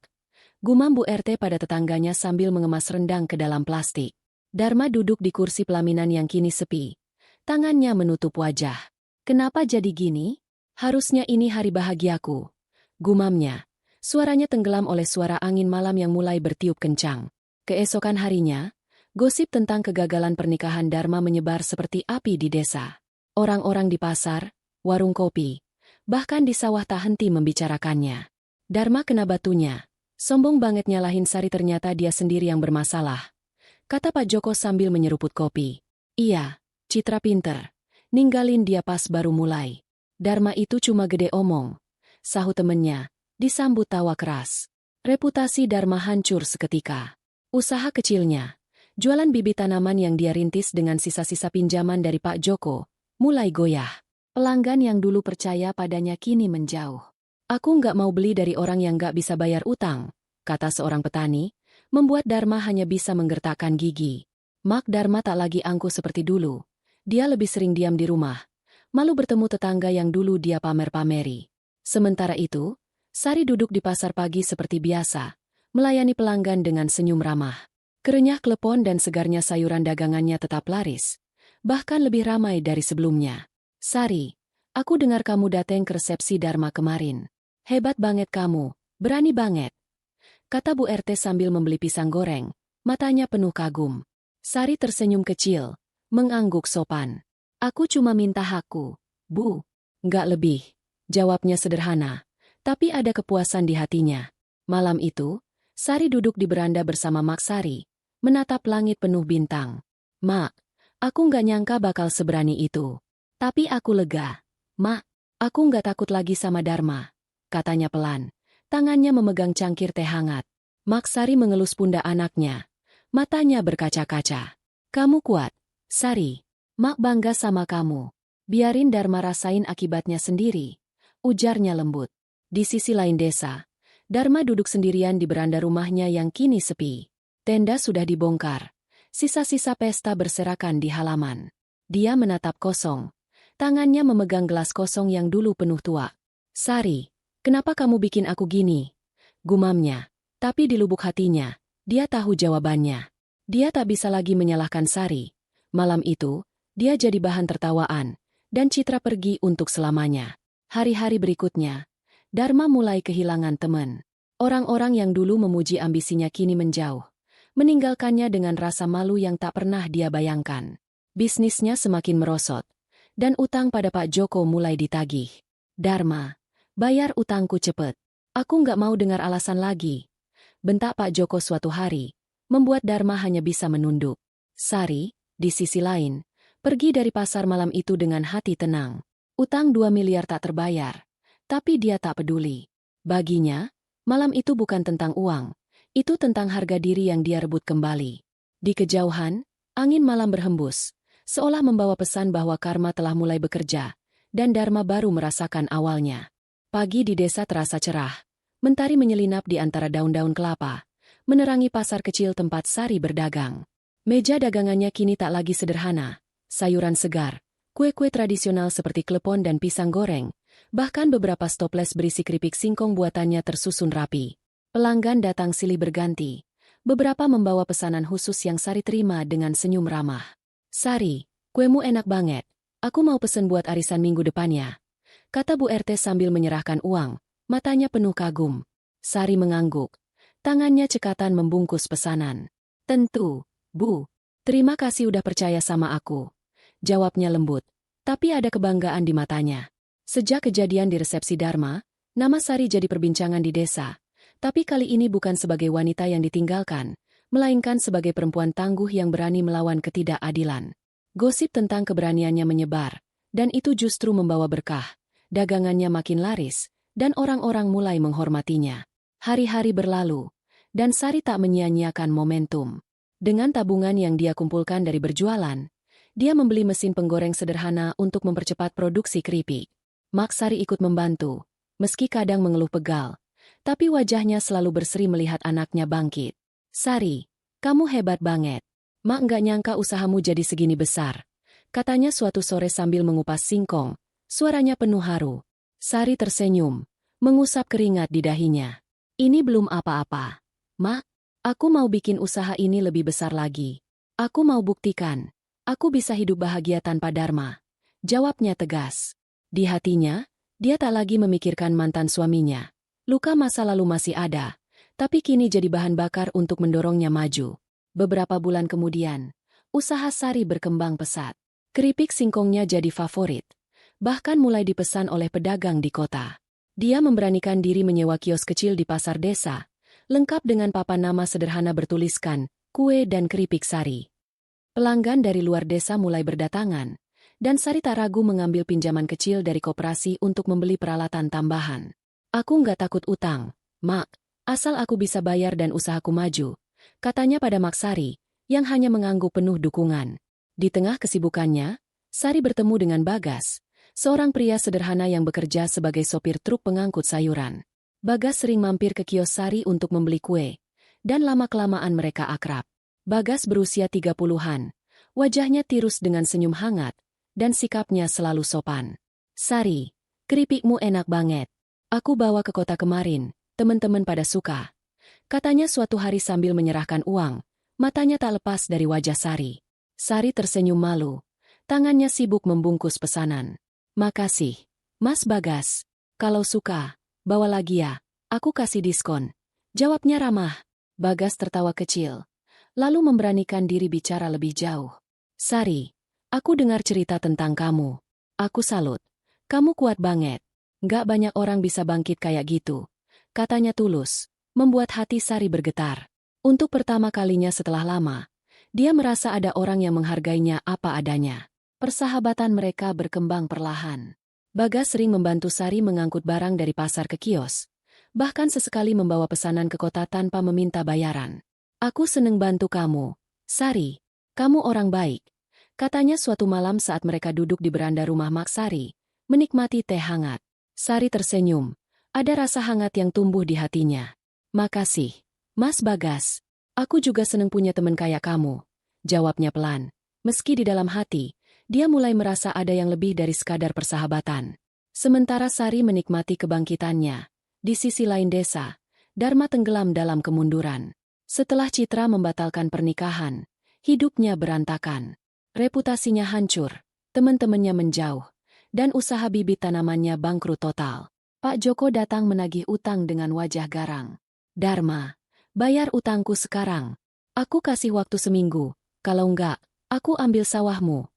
gumam Bu RT pada tetangganya sambil mengemas rendang ke dalam plastik. Dharma duduk di kursi pelaminan yang kini sepi. Tangannya menutup wajah. "Kenapa jadi gini? Harusnya ini hari bahagiaku," gumamnya. Suaranya tenggelam oleh suara angin malam yang mulai bertiup kencang. Keesokan harinya, gosip tentang kegagalan pernikahan Dharma menyebar seperti api di desa. Orang-orang di pasar, warung kopi, bahkan di sawah tak henti membicarakannya. Dharma kena batunya. "Sombong banget nyalahin Sari, ternyata dia sendiri yang bermasalah," kata Pak Joko sambil menyeruput kopi. "Iya, Citra pinter. Ninggalin dia pas baru mulai. Dharma itu cuma gede omong," sahut temennya, disambut tawa keras. Reputasi Dharma hancur seketika. Usaha kecilnya, jualan bibit tanaman yang dia rintis dengan sisa-sisa pinjaman dari Pak Joko, mulai goyah. Pelanggan yang dulu percaya padanya kini menjauh. "Aku nggak mau beli dari orang yang nggak bisa bayar utang," kata seorang petani, membuat Dharma hanya bisa menggertakkan gigi. Mak Dharma tak lagi angkuh seperti dulu. Dia lebih sering diam di rumah, malu bertemu tetangga yang dulu dia pamer-pameri. Sementara itu, Sari duduk di pasar pagi seperti biasa, melayani pelanggan dengan senyum ramah. Kerenyah klepon dan segarnya sayuran dagangannya tetap laris, bahkan lebih ramai dari sebelumnya. "Sari, aku dengar kamu datang ke resepsi Dharma kemarin. Hebat banget kamu, berani banget," kata Bu RT sambil membeli pisang goreng, matanya penuh kagum. Sari tersenyum kecil, mengangguk sopan. "Aku cuma minta hakku, Bu." "Nggak lebih," jawabnya sederhana, tapi ada kepuasan di hatinya. Malam itu, Sari duduk di beranda bersama Mak Sari, menatap langit penuh bintang. "Mak, aku nggak nyangka bakal seberani itu. Tapi aku lega. "Mak, aku nggak takut lagi sama Dharma," katanya pelan. Tangannya memegang cangkir teh hangat. Mak Sari mengelus pundak anaknya. Matanya berkaca-kaca. "Kamu kuat, Sari. Mak bangga sama kamu. Biarin Dharma rasain akibatnya sendiri," ujarnya lembut. Di sisi lain desa, Dharma duduk sendirian di beranda rumahnya yang kini sepi. Tenda sudah dibongkar. Sisa-sisa pesta berserakan di halaman. Dia menatap kosong. Tangannya memegang gelas kosong yang dulu penuh tuak. "Sari, kenapa kamu bikin aku gini?" gumamnya. Tapi di lubuk hatinya, dia tahu jawabannya. Dia tak bisa lagi menyalahkan Sari. Malam itu, dia jadi bahan tertawaan, dan Citra pergi untuk selamanya. Hari-hari berikutnya, Dharma mulai kehilangan teman. Orang-orang yang dulu memuji ambisinya kini menjauh, meninggalkannya dengan rasa malu yang tak pernah dia bayangkan. Bisnisnya semakin merosot, dan utang pada Pak Joko mulai ditagih. "Dharma, bayar utangku cepet. Aku nggak mau dengar alasan lagi," bentak Pak Joko suatu hari, membuat Dharma hanya bisa menunduk. Sari, di sisi lain, pergi dari pasar malam itu dengan hati tenang. Utang 2 miliar tak terbayar, tapi dia tak peduli. Baginya, malam itu bukan tentang uang, itu tentang harga diri yang dia rebut kembali. Di kejauhan, angin malam berhembus, seolah membawa pesan bahwa karma telah mulai bekerja, dan Dharma baru merasakan awalnya. Pagi di desa terasa cerah. Mentari menyelinap di antara daun-daun kelapa, menerangi pasar kecil tempat Sari berdagang. Meja dagangannya kini tak lagi sederhana. Sayuran segar, kue-kue tradisional seperti klepon dan pisang goreng, bahkan beberapa stoples berisi keripik singkong buatannya tersusun rapi. Pelanggan datang silih berganti. Beberapa membawa pesanan khusus yang Sari terima dengan senyum ramah. "Sari, kuemu enak banget. Aku mau pesen buat arisan minggu depannya," kata Bu RT sambil menyerahkan uang. Matanya penuh kagum. Sari mengangguk. Tangannya cekatan membungkus pesanan. "Tentu, Bu. Terima kasih udah percaya sama aku," jawabnya lembut. Tapi ada kebanggaan di matanya. Sejak kejadian di resepsi Dharma, nama Sari jadi perbincangan di desa. Tapi kali ini bukan sebagai wanita yang ditinggalkan, melainkan sebagai perempuan tangguh yang berani melawan ketidakadilan. Gosip tentang keberaniannya menyebar, dan itu justru membawa berkah. Dagangannya makin laris, dan orang-orang mulai menghormatinya. Hari-hari berlalu, dan Sari tak menyia-nyiakan momentum. Dengan tabungan yang dia kumpulkan dari berjualan, dia membeli mesin penggoreng sederhana untuk mempercepat produksi keripik. Mak Sari ikut membantu, meski kadang mengeluh pegal, tapi wajahnya selalu berseri melihat anaknya bangkit. "Sari, kamu hebat banget. Mak nggak nyangka usahamu jadi segini besar," katanya suatu sore sambil mengupas singkong. Suaranya penuh haru. Sari tersenyum, mengusap keringat di dahinya. "Ini belum apa-apa. Mak, aku mau bikin usaha ini lebih besar lagi. Aku mau buktikan, aku bisa hidup bahagia tanpa Dharma," jawabnya tegas. Di hatinya, dia tak lagi memikirkan mantan suaminya. Luka masa lalu masih ada, tapi kini jadi bahan bakar untuk mendorongnya maju. Beberapa bulan kemudian, usaha Sari berkembang pesat. Keripik singkongnya jadi favorit, bahkan mulai dipesan oleh pedagang di kota. Dia memberanikan diri menyewa kios kecil di pasar desa, lengkap dengan papan nama sederhana bertuliskan, "Kue dan Keripik Sari." Pelanggan dari luar desa mulai berdatangan, dan Sari tak ragu mengambil pinjaman kecil dari koperasi untuk membeli peralatan tambahan. "Aku nggak takut utang, Mak, asal aku bisa bayar dan usahaku maju," katanya pada Mak Sari, yang hanya mengangguk penuh dukungan. Di tengah kesibukannya, Sari bertemu dengan Bagas, seorang pria sederhana yang bekerja sebagai sopir truk pengangkut sayuran. Bagas sering mampir ke kios Sari untuk membeli kue, dan lama-kelamaan mereka akrab. Bagas berusia 30-an, wajahnya tirus dengan senyum hangat, dan sikapnya selalu sopan. "Sari, keripikmu enak banget. Aku bawa ke kota kemarin, teman-teman pada suka," katanya suatu hari sambil menyerahkan uang. Matanya tak lepas dari wajah Sari. Sari tersenyum malu, tangannya sibuk membungkus pesanan. "Makasih, Mas Bagas. Kalau suka, bawa lagi ya, aku kasih diskon," jawabnya ramah. Bagas tertawa kecil, lalu memberanikan diri bicara lebih jauh. "Sari, aku dengar cerita tentang kamu. Aku salut. Kamu kuat banget. Nggak banyak orang bisa bangkit kayak gitu," katanya tulus, membuat hati Sari bergetar. Untuk pertama kalinya setelah lama, dia merasa ada orang yang menghargainya apa adanya. Persahabatan mereka berkembang perlahan. Bagas sering membantu Sari mengangkut barang dari pasar ke kios, bahkan sesekali membawa pesanan ke kota tanpa meminta bayaran. Aku seneng bantu kamu, Sari. Kamu orang baik, katanya suatu malam saat mereka duduk di beranda rumah Mak Sari, menikmati teh hangat. Sari tersenyum, ada rasa hangat yang tumbuh di hatinya. Makasih, Mas Bagas. Aku juga seneng punya teman kayak kamu, jawabnya pelan. Meski di dalam hati, dia mulai merasa ada yang lebih dari sekadar persahabatan. Sementara Sari menikmati kebangkitannya, di sisi lain desa, Dharma tenggelam dalam kemunduran. Setelah Citra membatalkan pernikahan, hidupnya berantakan. Reputasinya hancur, teman-temannya menjauh, dan usaha bibit tanamannya bangkrut total. Pak Joko datang menagih utang dengan wajah garang. Dharma, bayar utangku sekarang. Aku kasih waktu seminggu, kalau enggak, aku ambil sawahmu.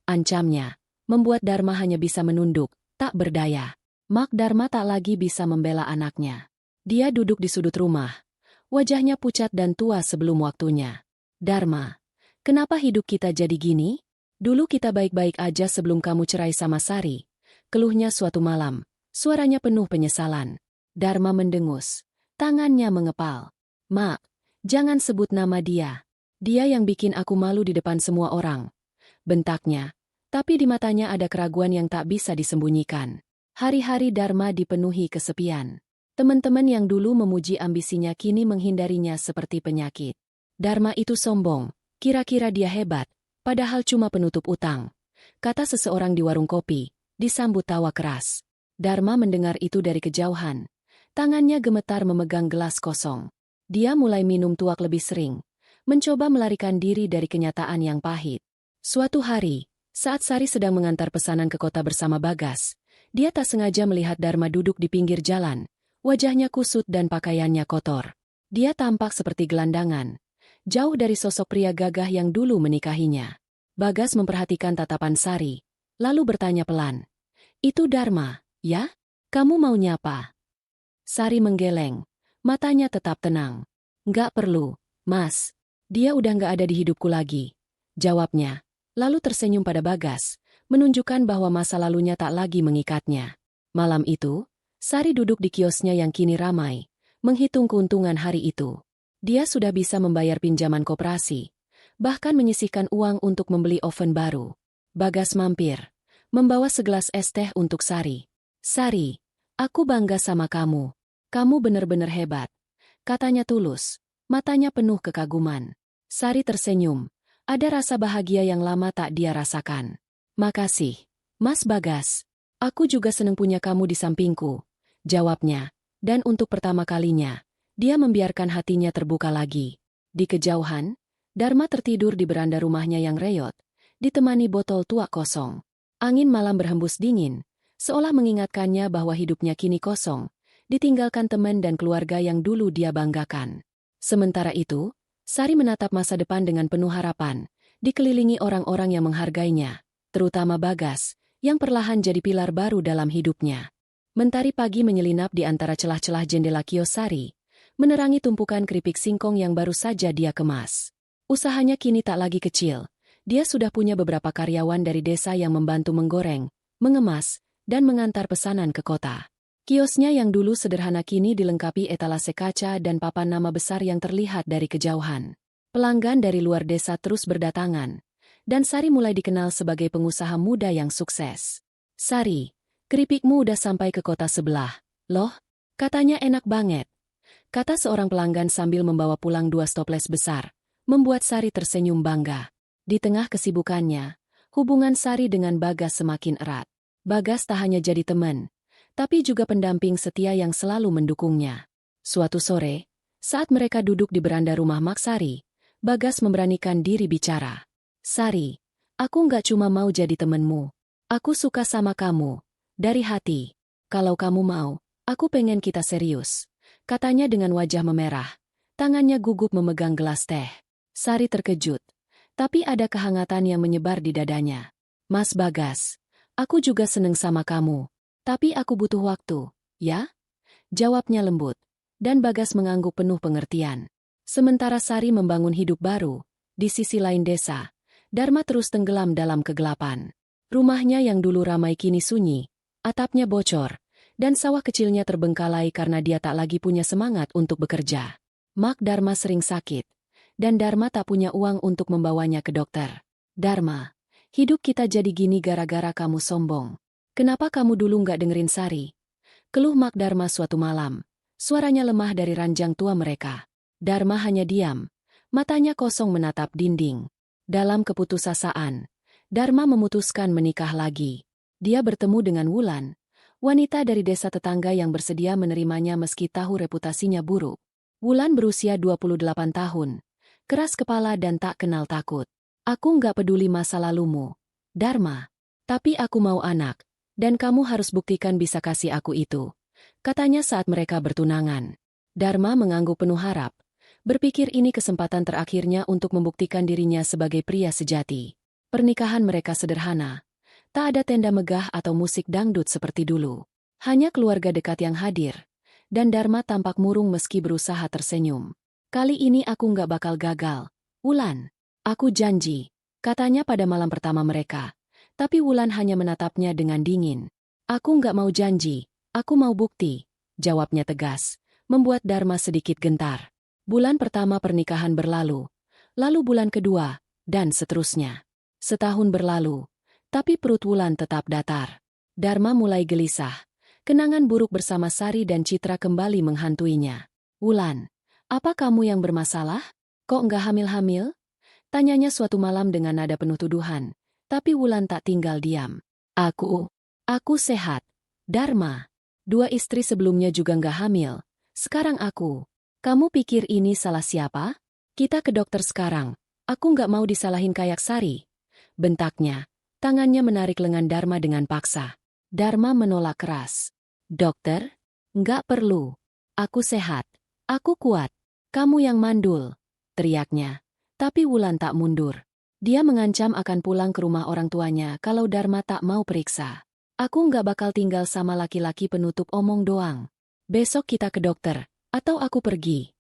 Ancamnya, membuat Dharma hanya bisa menunduk, tak berdaya. Mak Dharma tak lagi bisa membela anaknya. Dia duduk di sudut rumah, wajahnya pucat dan tua sebelum waktunya. Dharma, kenapa hidup kita jadi gini? Dulu kita baik-baik aja sebelum kamu cerai sama Sari. Keluhnya suatu malam, suaranya penuh penyesalan. Dharma mendengus, tangannya mengepal. Mak, jangan sebut nama dia. Dia yang bikin aku malu di depan semua orang. Bentaknya. Tapi di matanya ada keraguan yang tak bisa disembunyikan. Hari-hari Dharma dipenuhi kesepian. Teman-teman yang dulu memuji ambisinya kini menghindarinya seperti penyakit. Dharma itu sombong, kira-kira dia hebat, padahal cuma penutup utang, kata seseorang di warung kopi, disambut tawa keras. Dharma mendengar itu dari kejauhan. Tangannya gemetar memegang gelas kosong. Dia mulai minum tuak lebih sering, mencoba melarikan diri dari kenyataan yang pahit. Suatu hari, saat Sari sedang mengantar pesanan ke kota bersama Bagas, dia tak sengaja melihat Dharma duduk di pinggir jalan, wajahnya kusut dan pakaiannya kotor. Dia tampak seperti gelandangan, jauh dari sosok pria gagah yang dulu menikahinya. Bagas memperhatikan tatapan Sari, lalu bertanya pelan, "Itu Dharma, ya? Kamu mau nyapa?" Sari menggeleng, matanya tetap tenang. "Nggak perlu, Mas. Dia udah nggak ada di hidupku lagi," jawabnya. Lalu tersenyum pada Bagas, menunjukkan bahwa masa lalunya tak lagi mengikatnya. Malam itu, Sari duduk di kiosnya yang kini ramai, menghitung keuntungan hari itu. Dia sudah bisa membayar pinjaman koperasi, bahkan menyisihkan uang untuk membeli oven baru. Bagas mampir, membawa segelas es teh untuk Sari. "Sari, aku bangga sama kamu. Kamu benar-benar hebat," katanya tulus, matanya penuh kekaguman. Sari tersenyum. Ada rasa bahagia yang lama tak dia rasakan. "Makasih, Mas Bagas. Aku juga senang punya kamu di sampingku," jawabnya. Dan untuk pertama kalinya, dia membiarkan hatinya terbuka lagi. Di kejauhan, Dharma tertidur di beranda rumahnya yang reyot, ditemani botol tua kosong. Angin malam berhembus dingin, seolah mengingatkannya bahwa hidupnya kini kosong, ditinggalkan teman dan keluarga yang dulu dia banggakan. Sementara itu, Sari menatap masa depan dengan penuh harapan, dikelilingi orang-orang yang menghargainya, terutama Bagas, yang perlahan jadi pilar baru dalam hidupnya. Mentari pagi menyelinap di antara celah-celah jendela kios Sari, menerangi tumpukan keripik singkong yang baru saja dia kemas. Usahanya kini tak lagi kecil, dia sudah punya beberapa karyawan dari desa yang membantu menggoreng, mengemas, dan mengantar pesanan ke kota. Kiosnya yang dulu sederhana kini dilengkapi etalase kaca dan papan nama besar yang terlihat dari kejauhan. Pelanggan dari luar desa terus berdatangan, dan Sari mulai dikenal sebagai pengusaha muda yang sukses. "Sari, keripikmu udah sampai ke kota sebelah, loh, katanya enak banget," kata seorang pelanggan sambil membawa pulang 2 stoples besar, membuat Sari tersenyum bangga. Di tengah kesibukannya, hubungan Sari dengan Bagas semakin erat. Bagas tak hanya jadi teman, tapi juga pendamping setia yang selalu mendukungnya. Suatu sore, saat mereka duduk di beranda rumah Mak Sari, Bagas memberanikan diri bicara. "Sari, aku nggak cuma mau jadi temenmu. Aku suka sama kamu, dari hati. Kalau kamu mau, aku pengen kita serius," katanya dengan wajah memerah. Tangannya gugup memegang gelas teh. Sari terkejut, tapi ada kehangatan yang menyebar di dadanya. "Mas Bagas, aku juga seneng sama kamu. Tapi aku butuh waktu, ya?" jawabnya lembut, dan Bagas mengangguk penuh pengertian. Sementara Sari membangun hidup baru, di sisi lain desa, Dharma terus tenggelam dalam kegelapan. Rumahnya yang dulu ramai kini sunyi, Atapnya bocor, dan sawah kecilnya terbengkalai karena dia tak lagi punya semangat untuk bekerja. Mak Dharma sering sakit, dan Dharma tak punya uang untuk membawanya ke dokter. Dharma, hidup kita jadi gini gara-gara kamu sombong. Kenapa kamu dulu nggak dengerin Sari? Keluh Mak Dharma suatu malam. Suaranya lemah dari ranjang tua mereka. Dharma hanya diam, matanya kosong menatap dinding. Dalam keputusasaan, Dharma memutuskan menikah lagi. Dia bertemu dengan Wulan, wanita dari desa tetangga yang bersedia menerimanya meski tahu reputasinya buruk. Wulan berusia 28 tahun, keras kepala dan tak kenal takut. Aku nggak peduli masa lalumu, Dharma. Tapi aku mau anak, dan kamu harus buktikan bisa kasih aku itu, katanya saat mereka bertunangan. Dharma mengangguk penuh harap, berpikir ini kesempatan terakhirnya untuk membuktikan dirinya sebagai pria sejati. Pernikahan mereka sederhana. Tak ada tenda megah atau musik dangdut seperti dulu. Hanya keluarga dekat yang hadir. Dan Dharma tampak murung meski berusaha tersenyum. Kali ini aku nggak bakal gagal. Wulan, aku janji, katanya pada malam pertama mereka. Tapi Wulan hanya menatapnya dengan dingin. Aku nggak mau janji, aku mau bukti, jawabnya tegas, membuat Dharma sedikit gentar. Bulan pertama pernikahan berlalu, lalu bulan kedua, dan seterusnya. Setahun berlalu. Tapi perut Wulan tetap datar. Dharma mulai gelisah. Kenangan buruk bersama Sari dan Citra kembali menghantuinya. Wulan, apa kamu yang bermasalah? Kok enggak hamil-hamil? Tanyanya suatu malam dengan nada penuh tuduhan. Tapi Wulan tak tinggal diam. Aku sehat. Dharma, 2 istri sebelumnya juga enggak hamil. Sekarang aku. Kamu pikir ini salah siapa? Kita ke dokter sekarang. Aku enggak mau disalahin kayak Sari. Bentaknya. Tangannya menarik lengan Dharma dengan paksa. Dharma menolak keras. Dokter? Nggak perlu. Aku sehat. Aku kuat. Kamu yang mandul, teriaknya. Tapi Wulan tak mundur. Dia mengancam akan pulang ke rumah orang tuanya kalau Dharma tak mau periksa. Aku nggak bakal tinggal sama laki-laki penutup omong doang. Besok kita ke dokter, atau aku pergi.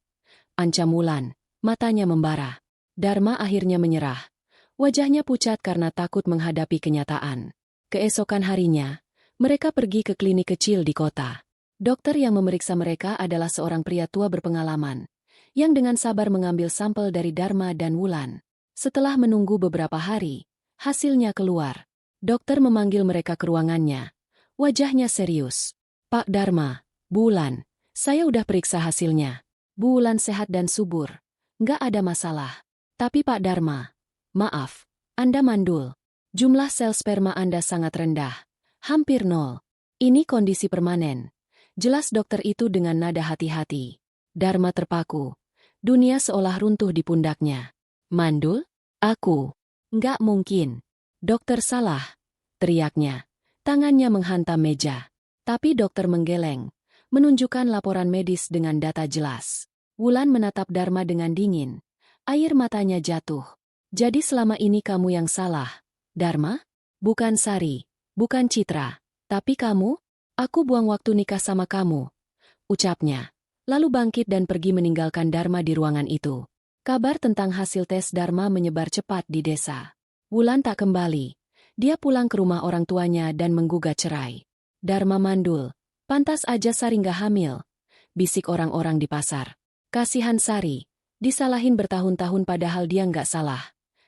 Ancam Wulan, matanya membara. Dharma akhirnya menyerah. Wajahnya pucat karena takut menghadapi kenyataan. Keesokan harinya, mereka pergi ke klinik kecil di kota. Dokter yang memeriksa mereka adalah seorang pria tua berpengalaman, yang dengan sabar mengambil sampel dari Dharma dan Wulan. Setelah menunggu beberapa hari, hasilnya keluar. Dokter memanggil mereka ke ruangannya. Wajahnya serius. Pak Dharma, Bu Wulan, saya udah periksa hasilnya. Bu Wulan sehat dan subur. Nggak ada masalah. Tapi Pak Dharma, maaf, Anda mandul. Jumlah sel sperma Anda sangat rendah. Hampir nol. Ini kondisi permanen. Jelas dokter itu dengan nada hati-hati. Dharma terpaku. Dunia seolah runtuh di pundaknya. Mandul? Aku. Nggak mungkin. Dokter salah, teriaknya. Tangannya menghantam meja. Tapi dokter menggeleng, menunjukkan laporan medis dengan data jelas. Wulan menatap Dharma dengan dingin. Air matanya jatuh. Jadi selama ini kamu yang salah, Dharma? Bukan Sari, bukan Citra. Tapi kamu? Aku buang waktu nikah sama kamu, ucapnya. Lalu bangkit dan pergi meninggalkan Dharma di ruangan itu. Kabar tentang hasil tes Dharma menyebar cepat di desa. Wulan tak kembali. Dia pulang ke rumah orang tuanya dan menggugat cerai. Dharma mandul. Pantas aja Sari nggak hamil, bisik orang-orang di pasar. Kasihan Sari, disalahin bertahun-tahun padahal dia nggak salah.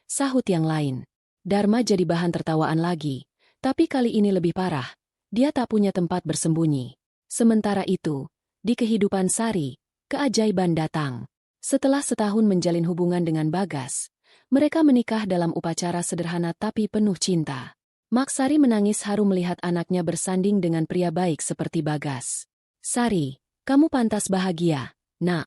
Sahut yang lain. Dharma jadi bahan tertawaan lagi. Tapi kali ini lebih parah. Dia tak punya tempat bersembunyi. Sementara itu, di kehidupan Sari, keajaiban datang. Setelah setahun menjalin hubungan dengan Bagas, mereka menikah dalam upacara sederhana tapi penuh cinta. Mak Sari menangis haru melihat anaknya bersanding dengan pria baik seperti Bagas. Sari, kamu pantas bahagia, nak,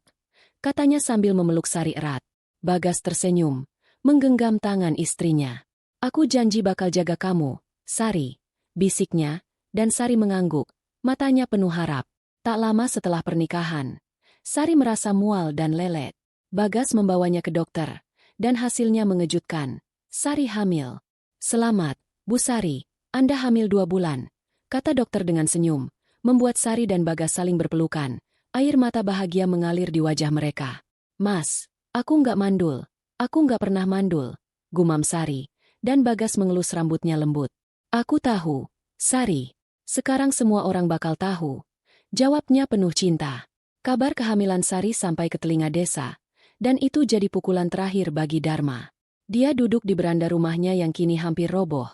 katanya sambil memeluk Sari erat. Bagas tersenyum, menggenggam tangan istrinya. Aku janji bakal jaga kamu, Sari, bisiknya, dan Sari mengangguk, matanya penuh harap. Tak lama setelah pernikahan, Sari merasa mual dan lelet. Bagas membawanya ke dokter, dan hasilnya mengejutkan. Sari hamil. Selamat, Bu Sari, Anda hamil 2 bulan, kata dokter dengan senyum, membuat Sari dan Bagas saling berpelukan. Air mata bahagia mengalir di wajah mereka. Mas, aku nggak mandul, aku nggak pernah mandul, gumam Sari, dan Bagas mengelus rambutnya lembut. Aku tahu, Sari. Sekarang semua orang bakal tahu. Jawabnya penuh cinta. Kabar kehamilan Sari sampai ke telinga desa, dan itu jadi pukulan terakhir bagi Dharma. Dia duduk di beranda rumahnya yang kini hampir roboh,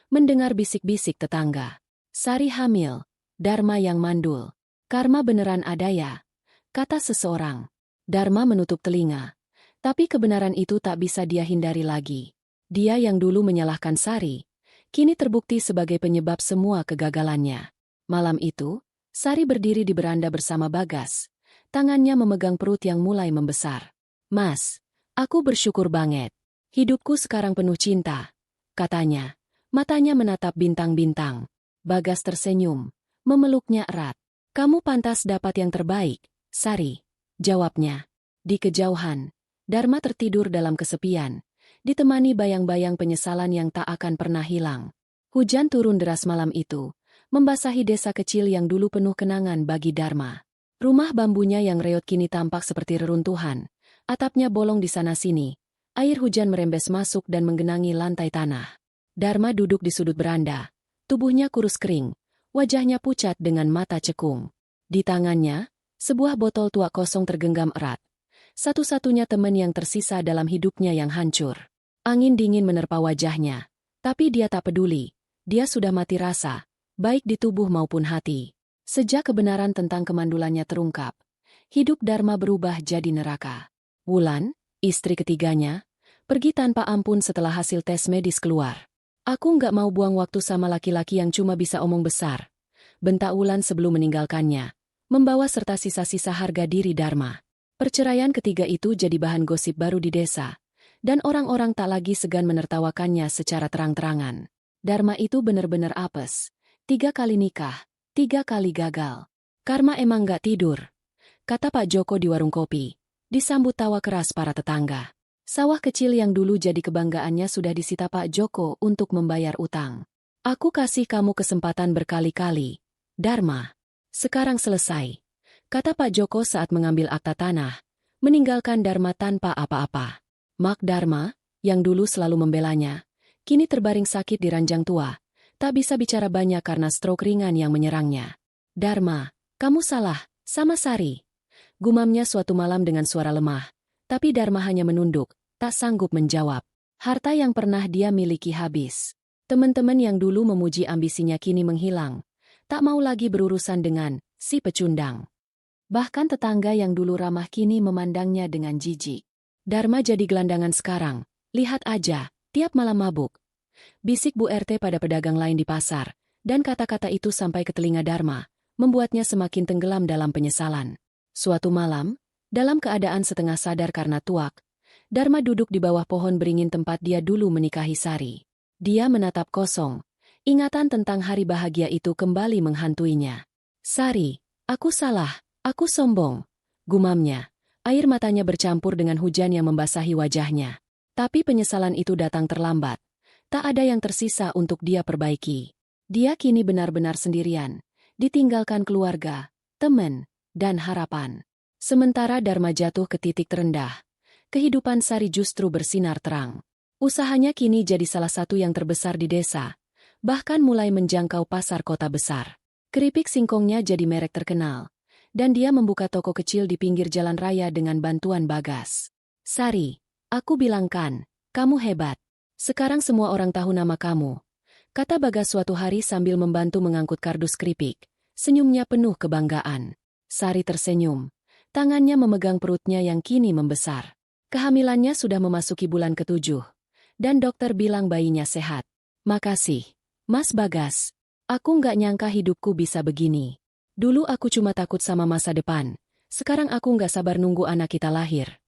mendengar bisik-bisik tetangga. Sari hamil, Dharma yang mandul. Karma beneran ada ya? Kata seseorang. Dharma menutup telinga. Tapi kebenaran itu tak bisa dia hindari lagi. Dia yang dulu menyalahkan Sari, kini terbukti sebagai penyebab semua kegagalannya. Malam itu, Sari berdiri di beranda bersama Bagas. Tangannya memegang perut yang mulai membesar. "Mas, aku bersyukur banget. Hidupku sekarang penuh cinta," katanya. Matanya menatap bintang-bintang. Bagas tersenyum, memeluknya erat. "Kamu pantas dapat yang terbaik, Sari," jawabnya. Di kejauhan, Dharma tertidur dalam kesepian, ditemani bayang-bayang penyesalan yang tak akan pernah hilang. Hujan turun deras malam itu, membasahi desa kecil yang dulu penuh kenangan bagi Dharma. Rumah bambunya yang reot kini tampak seperti reruntuhan. Atapnya bolong di sana-sini. Air hujan merembes masuk dan menggenangi lantai tanah. Dharma duduk di sudut beranda. Tubuhnya kurus kering. Wajahnya pucat dengan mata cekung. Di tangannya, sebuah botol tua kosong tergenggam erat. Satu-satunya teman yang tersisa dalam hidupnya yang hancur. Angin dingin menerpa wajahnya. Tapi dia tak peduli. Dia sudah mati rasa, baik di tubuh maupun hati. Sejak kebenaran tentang kemandulannya terungkap, hidup Dharma berubah jadi neraka. Wulan, istri ketiganya, pergi tanpa ampun setelah hasil tes medis keluar. "Aku nggak mau buang waktu sama laki-laki yang cuma bisa omong besar," bentak Wulan sebelum meninggalkannya, membawa serta sisa-sisa harga diri Dharma. Perceraian ketiga itu jadi bahan gosip baru di desa, dan orang-orang tak lagi segan menertawakannya secara terang-terangan. Dharma itu benar-benar apes. 3 kali nikah. 3 kali gagal. "Karma emang gak tidur," kata Pak Joko di warung kopi. Disambut tawa keras para tetangga. Sawah kecil yang dulu jadi kebanggaannya sudah disita Pak Joko untuk membayar utang. "Aku kasih kamu kesempatan berkali-kali, Dharma. Sekarang selesai," kata Pak Joko saat mengambil akta tanah, meninggalkan Dharma tanpa apa-apa. Mak Dharma, yang dulu selalu membelanya, kini terbaring sakit di ranjang tua. Tak bisa bicara banyak karena stroke ringan yang menyerangnya. "Dharma, kamu salah, sama Sari," gumamnya suatu malam dengan suara lemah. Tapi Dharma hanya menunduk, tak sanggup menjawab. Harta yang pernah dia miliki habis. Teman-teman yang dulu memuji ambisinya kini menghilang. Tak mau lagi berurusan dengan si pecundang. Bahkan tetangga yang dulu ramah kini memandangnya dengan jijik. "Dharma jadi gelandangan sekarang. Lihat aja, tiap malam mabuk," bisik Bu RT pada pedagang lain di pasar, dan kata-kata itu sampai ke telinga Dharma, membuatnya semakin tenggelam dalam penyesalan. Suatu malam, dalam keadaan setengah sadar karena tuak, Dharma duduk di bawah pohon beringin tempat dia dulu menikahi Sari. Dia menatap kosong. Ingatan tentang hari bahagia itu kembali menghantuinya. "Sari, aku salah, aku sombong," gumamnya. Air matanya bercampur dengan hujan yang membasahi wajahnya. Tapi penyesalan itu datang terlambat. Tak ada yang tersisa untuk dia perbaiki. Dia kini benar-benar sendirian, ditinggalkan keluarga, teman, dan harapan. Sementara Dharma jatuh ke titik terendah, kehidupan Sari justru bersinar terang. Usahanya kini jadi salah satu yang terbesar di desa, bahkan mulai menjangkau pasar kota besar. Keripik singkongnya jadi merek terkenal, dan dia membuka toko kecil di pinggir jalan raya dengan bantuan Bagas. "Sari, aku bilang kan, kamu hebat. Sekarang semua orang tahu nama kamu," kata Bagas suatu hari sambil membantu mengangkut kardus keripik. Senyumnya penuh kebanggaan. Sari tersenyum. Tangannya memegang perutnya yang kini membesar. Kehamilannya sudah memasuki bulan ke-7. Dan dokter bilang bayinya sehat. "Makasih, Mas Bagas. Aku nggak nyangka hidupku bisa begini. Dulu aku cuma takut sama masa depan. Sekarang aku nggak sabar nunggu anak kita lahir,"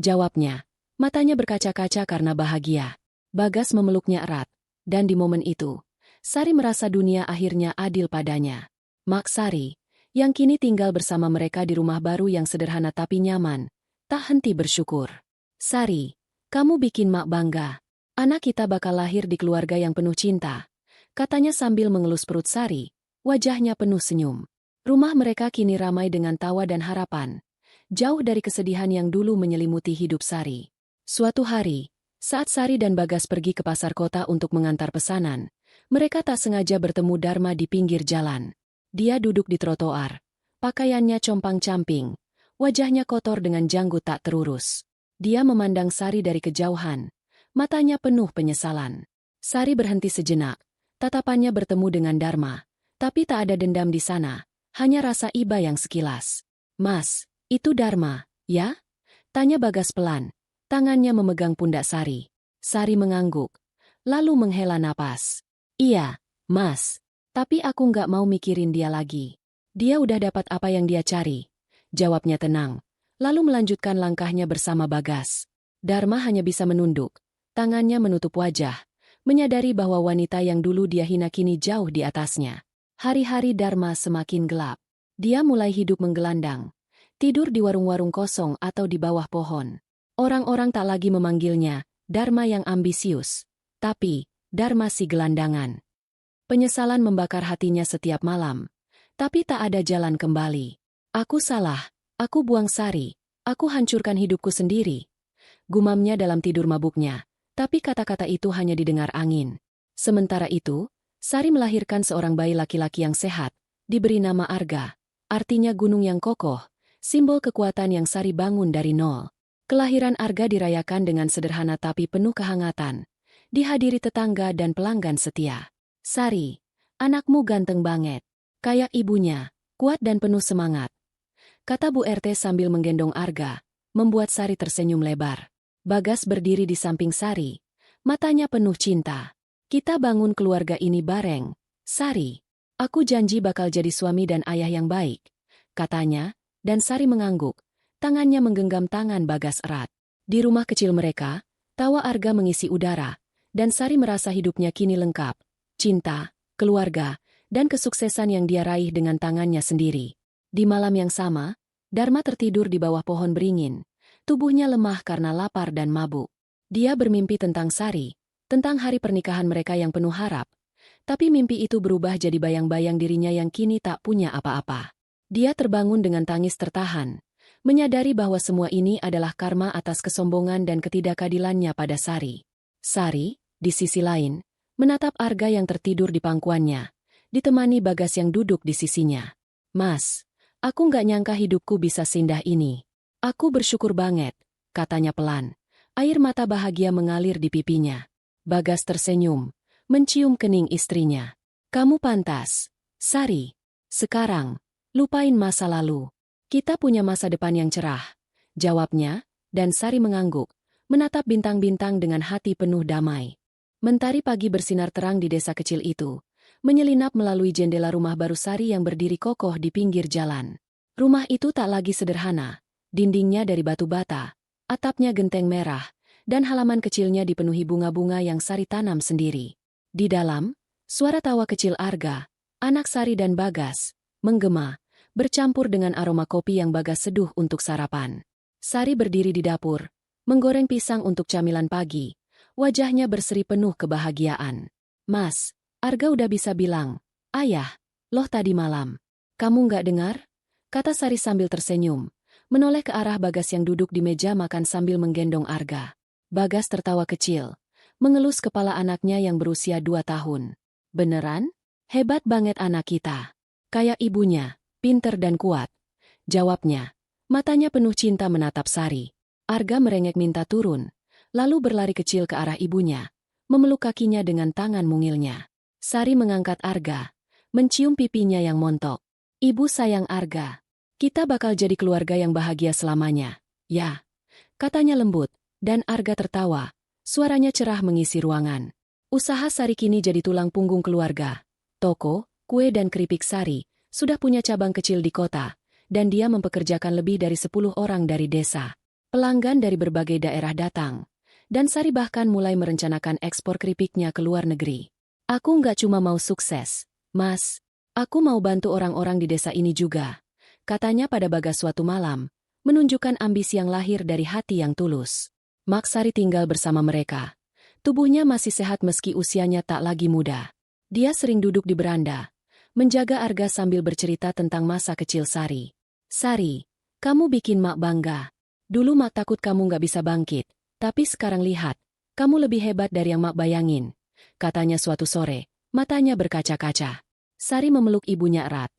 jawabnya. Matanya berkaca-kaca karena bahagia. Bagas memeluknya erat, dan di momen itu, Sari merasa dunia akhirnya adil padanya. Mak Sari, yang kini tinggal bersama mereka di rumah baru yang sederhana tapi nyaman, tak henti bersyukur. "Sari, kamu bikin Mak bangga. Anak kita bakal lahir di keluarga yang penuh cinta," katanya sambil mengelus perut Sari, wajahnya penuh senyum. Rumah mereka kini ramai dengan tawa dan harapan, jauh dari kesedihan yang dulu menyelimuti hidup Sari. Suatu hari, saat Sari dan Bagas pergi ke pasar kota untuk mengantar pesanan, Mereka tak sengaja bertemu Dharma di pinggir jalan. Dia duduk di trotoar. Pakaiannya compang-camping. Wajahnya kotor dengan janggut tak terurus. Dia memandang Sari dari kejauhan. Matanya penuh penyesalan. Sari berhenti sejenak. Tatapannya bertemu dengan Dharma. Tapi tak ada dendam di sana. Hanya rasa iba yang sekilas. "Mas, itu Dharma, ya?" tanya Bagas pelan. Tangannya memegang pundak Sari. Sari mengangguk. Lalu menghela napas. "Iya, Mas. Tapi aku nggak mau mikirin dia lagi. Dia udah dapat apa yang dia cari," jawabnya tenang. Lalu melanjutkan langkahnya bersama Bagas. Dharma hanya bisa menunduk. Tangannya menutup wajah. Menyadari bahwa wanita yang dulu dia hina kini jauh di atasnya. Hari-hari Dharma semakin gelap. Dia mulai hidup menggelandang. Tidur di warung-warung kosong atau di bawah pohon. Orang-orang tak lagi memanggilnya Dharma yang ambisius. Tapi, Dharma si gelandangan. Penyesalan membakar hatinya setiap malam. Tapi tak ada jalan kembali. "Aku salah. Aku buang Sari. Aku hancurkan hidupku sendiri," gumamnya dalam tidur mabuknya. Tapi kata-kata itu hanya didengar angin. Sementara itu, Sari melahirkan seorang bayi laki-laki yang sehat. Diberi nama Arga. Artinya gunung yang kokoh. Simbol kekuatan yang Sari bangun dari nol. Kelahiran Arga dirayakan dengan sederhana tapi penuh kehangatan. Dihadiri tetangga dan pelanggan setia. "Sari, anakmu ganteng banget. Kayak ibunya, kuat dan penuh semangat," kata Bu RT sambil menggendong Arga, membuat Sari tersenyum lebar. Bagas berdiri di samping Sari. Matanya penuh cinta. "Kita bangun keluarga ini bareng, Sari. Aku janji bakal jadi suami dan ayah yang baik," katanya, dan Sari mengangguk. Tangannya menggenggam tangan Bagas erat. Di rumah kecil mereka, tawa Arga mengisi udara, dan Sari merasa hidupnya kini lengkap. Cinta, keluarga, dan kesuksesan yang dia raih dengan tangannya sendiri. Di malam yang sama, Dharma tertidur di bawah pohon beringin. Tubuhnya lemah karena lapar dan mabuk. Dia bermimpi tentang Sari, tentang hari pernikahan mereka yang penuh harap. Tapi mimpi itu berubah jadi bayang-bayang dirinya yang kini tak punya apa-apa. Dia terbangun dengan tangis tertahan. Menyadari bahwa semua ini adalah karma atas kesombongan dan ketidakadilannya pada Sari. Sari, di sisi lain, menatap Arga yang tertidur di pangkuannya, ditemani Bagas yang duduk di sisinya. "Mas, aku nggak nyangka hidupku bisa seindah ini. Aku bersyukur banget," katanya pelan. Air mata bahagia mengalir di pipinya. Bagas tersenyum, mencium kening istrinya. "Kamu pantas, Sari. Sekarang, lupain masa lalu. Kita punya masa depan yang cerah," jawabnya, dan Sari mengangguk, menatap bintang-bintang dengan hati penuh damai. Mentari pagi bersinar terang di desa kecil itu, menyelinap melalui jendela rumah baru Sari yang berdiri kokoh di pinggir jalan. Rumah itu tak lagi sederhana, dindingnya dari batu bata, atapnya genteng merah, dan halaman kecilnya dipenuhi bunga-bunga yang Sari tanam sendiri. Di dalam, suara tawa kecil Arga, anak Sari dan Bagas, menggema, bercampur dengan aroma kopi yang Bagas seduh untuk sarapan. Sari berdiri di dapur, menggoreng pisang untuk camilan pagi. Wajahnya berseri penuh kebahagiaan. "Mas, Arga udah bisa bilang, ayah, loh tadi malam. Kamu nggak dengar?" kata Sari sambil tersenyum, menoleh ke arah Bagas yang duduk di meja makan sambil menggendong Arga. Bagas tertawa kecil, mengelus kepala anaknya yang berusia 2 tahun. "Beneran? Hebat banget anak kita. Kayak ibunya. Pinter dan kuat," jawabnya. Matanya penuh cinta menatap Sari. Arga merengek minta turun, lalu berlari kecil ke arah ibunya, memeluk kakinya dengan tangan mungilnya. Sari mengangkat Arga, mencium pipinya yang montok. "Ibu sayang Arga. Kita bakal jadi keluarga yang bahagia selamanya, ya," katanya lembut, dan Arga tertawa. Suaranya cerah mengisi ruangan. Usaha Sari kini jadi tulang punggung keluarga. Toko, kue dan keripik Sari sudah punya cabang kecil di kota, dan dia mempekerjakan lebih dari 10 orang dari desa. Pelanggan dari berbagai daerah datang, dan Sari bahkan mulai merencanakan ekspor keripiknya ke luar negeri. "Aku nggak cuma mau sukses, Mas. Aku mau bantu orang-orang di desa ini juga," katanya pada Bagas suatu malam, menunjukkan ambisi yang lahir dari hati yang tulus. Mak Sari tinggal bersama mereka. Tubuhnya masih sehat meski usianya tak lagi muda. Dia sering duduk di beranda, menjaga Arga sambil bercerita tentang masa kecil Sari. "Sari, kamu bikin Mak bangga. Dulu Mak takut kamu nggak bisa bangkit, tapi sekarang lihat, kamu lebih hebat dari yang Mak bayangin," katanya suatu sore, Matanya berkaca-kaca. Sari memeluk ibunya erat.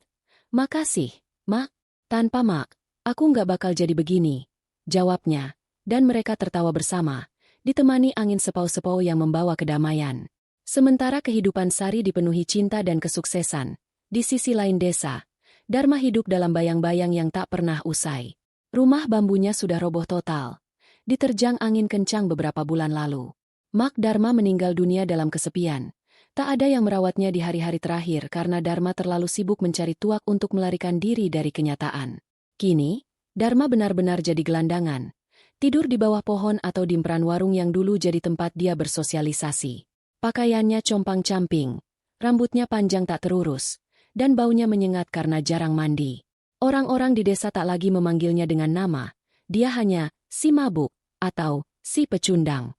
"Makasih, Mak." "Tanpa Mak, aku nggak bakal jadi begini," jawabnya. Dan mereka tertawa bersama, ditemani angin sepau-sepau yang membawa kedamaian. Sementara kehidupan Sari dipenuhi cinta dan kesuksesan, di sisi lain desa, Dharma hidup dalam bayang-bayang yang tak pernah usai. Rumah bambunya sudah roboh total, diterjang angin kencang beberapa bulan lalu. Mak Dharma meninggal dunia dalam kesepian. Tak ada yang merawatnya di hari-hari terakhir karena Dharma terlalu sibuk mencari tuak untuk melarikan diri dari kenyataan. Kini, Dharma benar-benar jadi gelandangan. Tidur di bawah pohon atau di emperan warung yang dulu jadi tempat dia bersosialisasi. Pakaiannya compang-camping, rambutnya panjang tak terurus, dan baunya menyengat karena jarang mandi. Orang-orang di desa tak lagi memanggilnya dengan nama, dia hanya si mabuk atau si pecundang.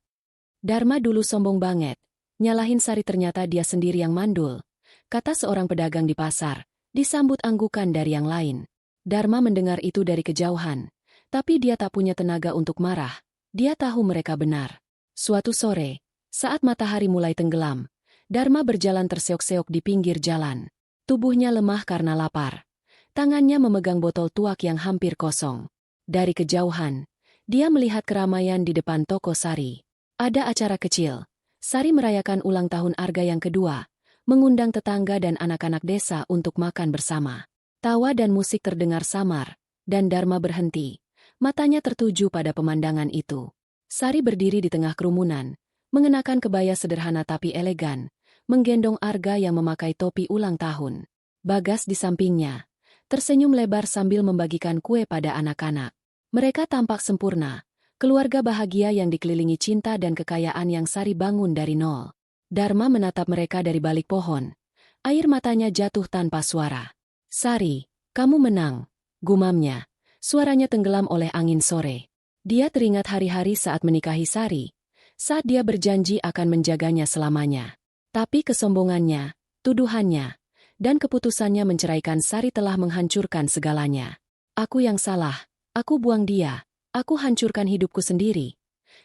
Dharma dulu sombong banget, nyalahin Sari ternyata dia sendiri yang mandul, kata seorang pedagang di pasar, disambut anggukan dari yang lain. Dharma mendengar itu dari kejauhan. Tapi dia tak punya tenaga untuk marah. Dia tahu mereka benar. Suatu sore, saat matahari mulai tenggelam, Dharma berjalan terseok-seok di pinggir jalan. Tubuhnya lemah karena lapar. Tangannya memegang botol tuak yang hampir kosong. Dari kejauhan, dia melihat keramaian di depan toko Sari. Ada acara kecil. Sari merayakan ulang tahun Arga yang kedua, mengundang tetangga dan anak-anak desa untuk makan bersama. Tawa dan musik terdengar samar, dan Dharma berhenti. Matanya tertuju pada pemandangan itu. Sari berdiri di tengah kerumunan, mengenakan kebaya sederhana tapi elegan, menggendong Arga yang memakai topi ulang tahun. Bagas di sampingnya, tersenyum lebar sambil membagikan kue pada anak-anak. Mereka tampak sempurna, keluarga bahagia yang dikelilingi cinta dan kekayaan yang Sari bangun dari nol. Dharma menatap mereka dari balik pohon. Air matanya jatuh tanpa suara. "Sari, kamu menang," gumamnya. Suaranya tenggelam oleh angin sore. Dia teringat hari-hari saat menikahi Sari, saat dia berjanji akan menjaganya selamanya. Tapi kesombongannya, tuduhannya, dan keputusannya menceraikan Sari telah menghancurkan segalanya. "Aku yang salah, aku buang dia, aku hancurkan hidupku sendiri,"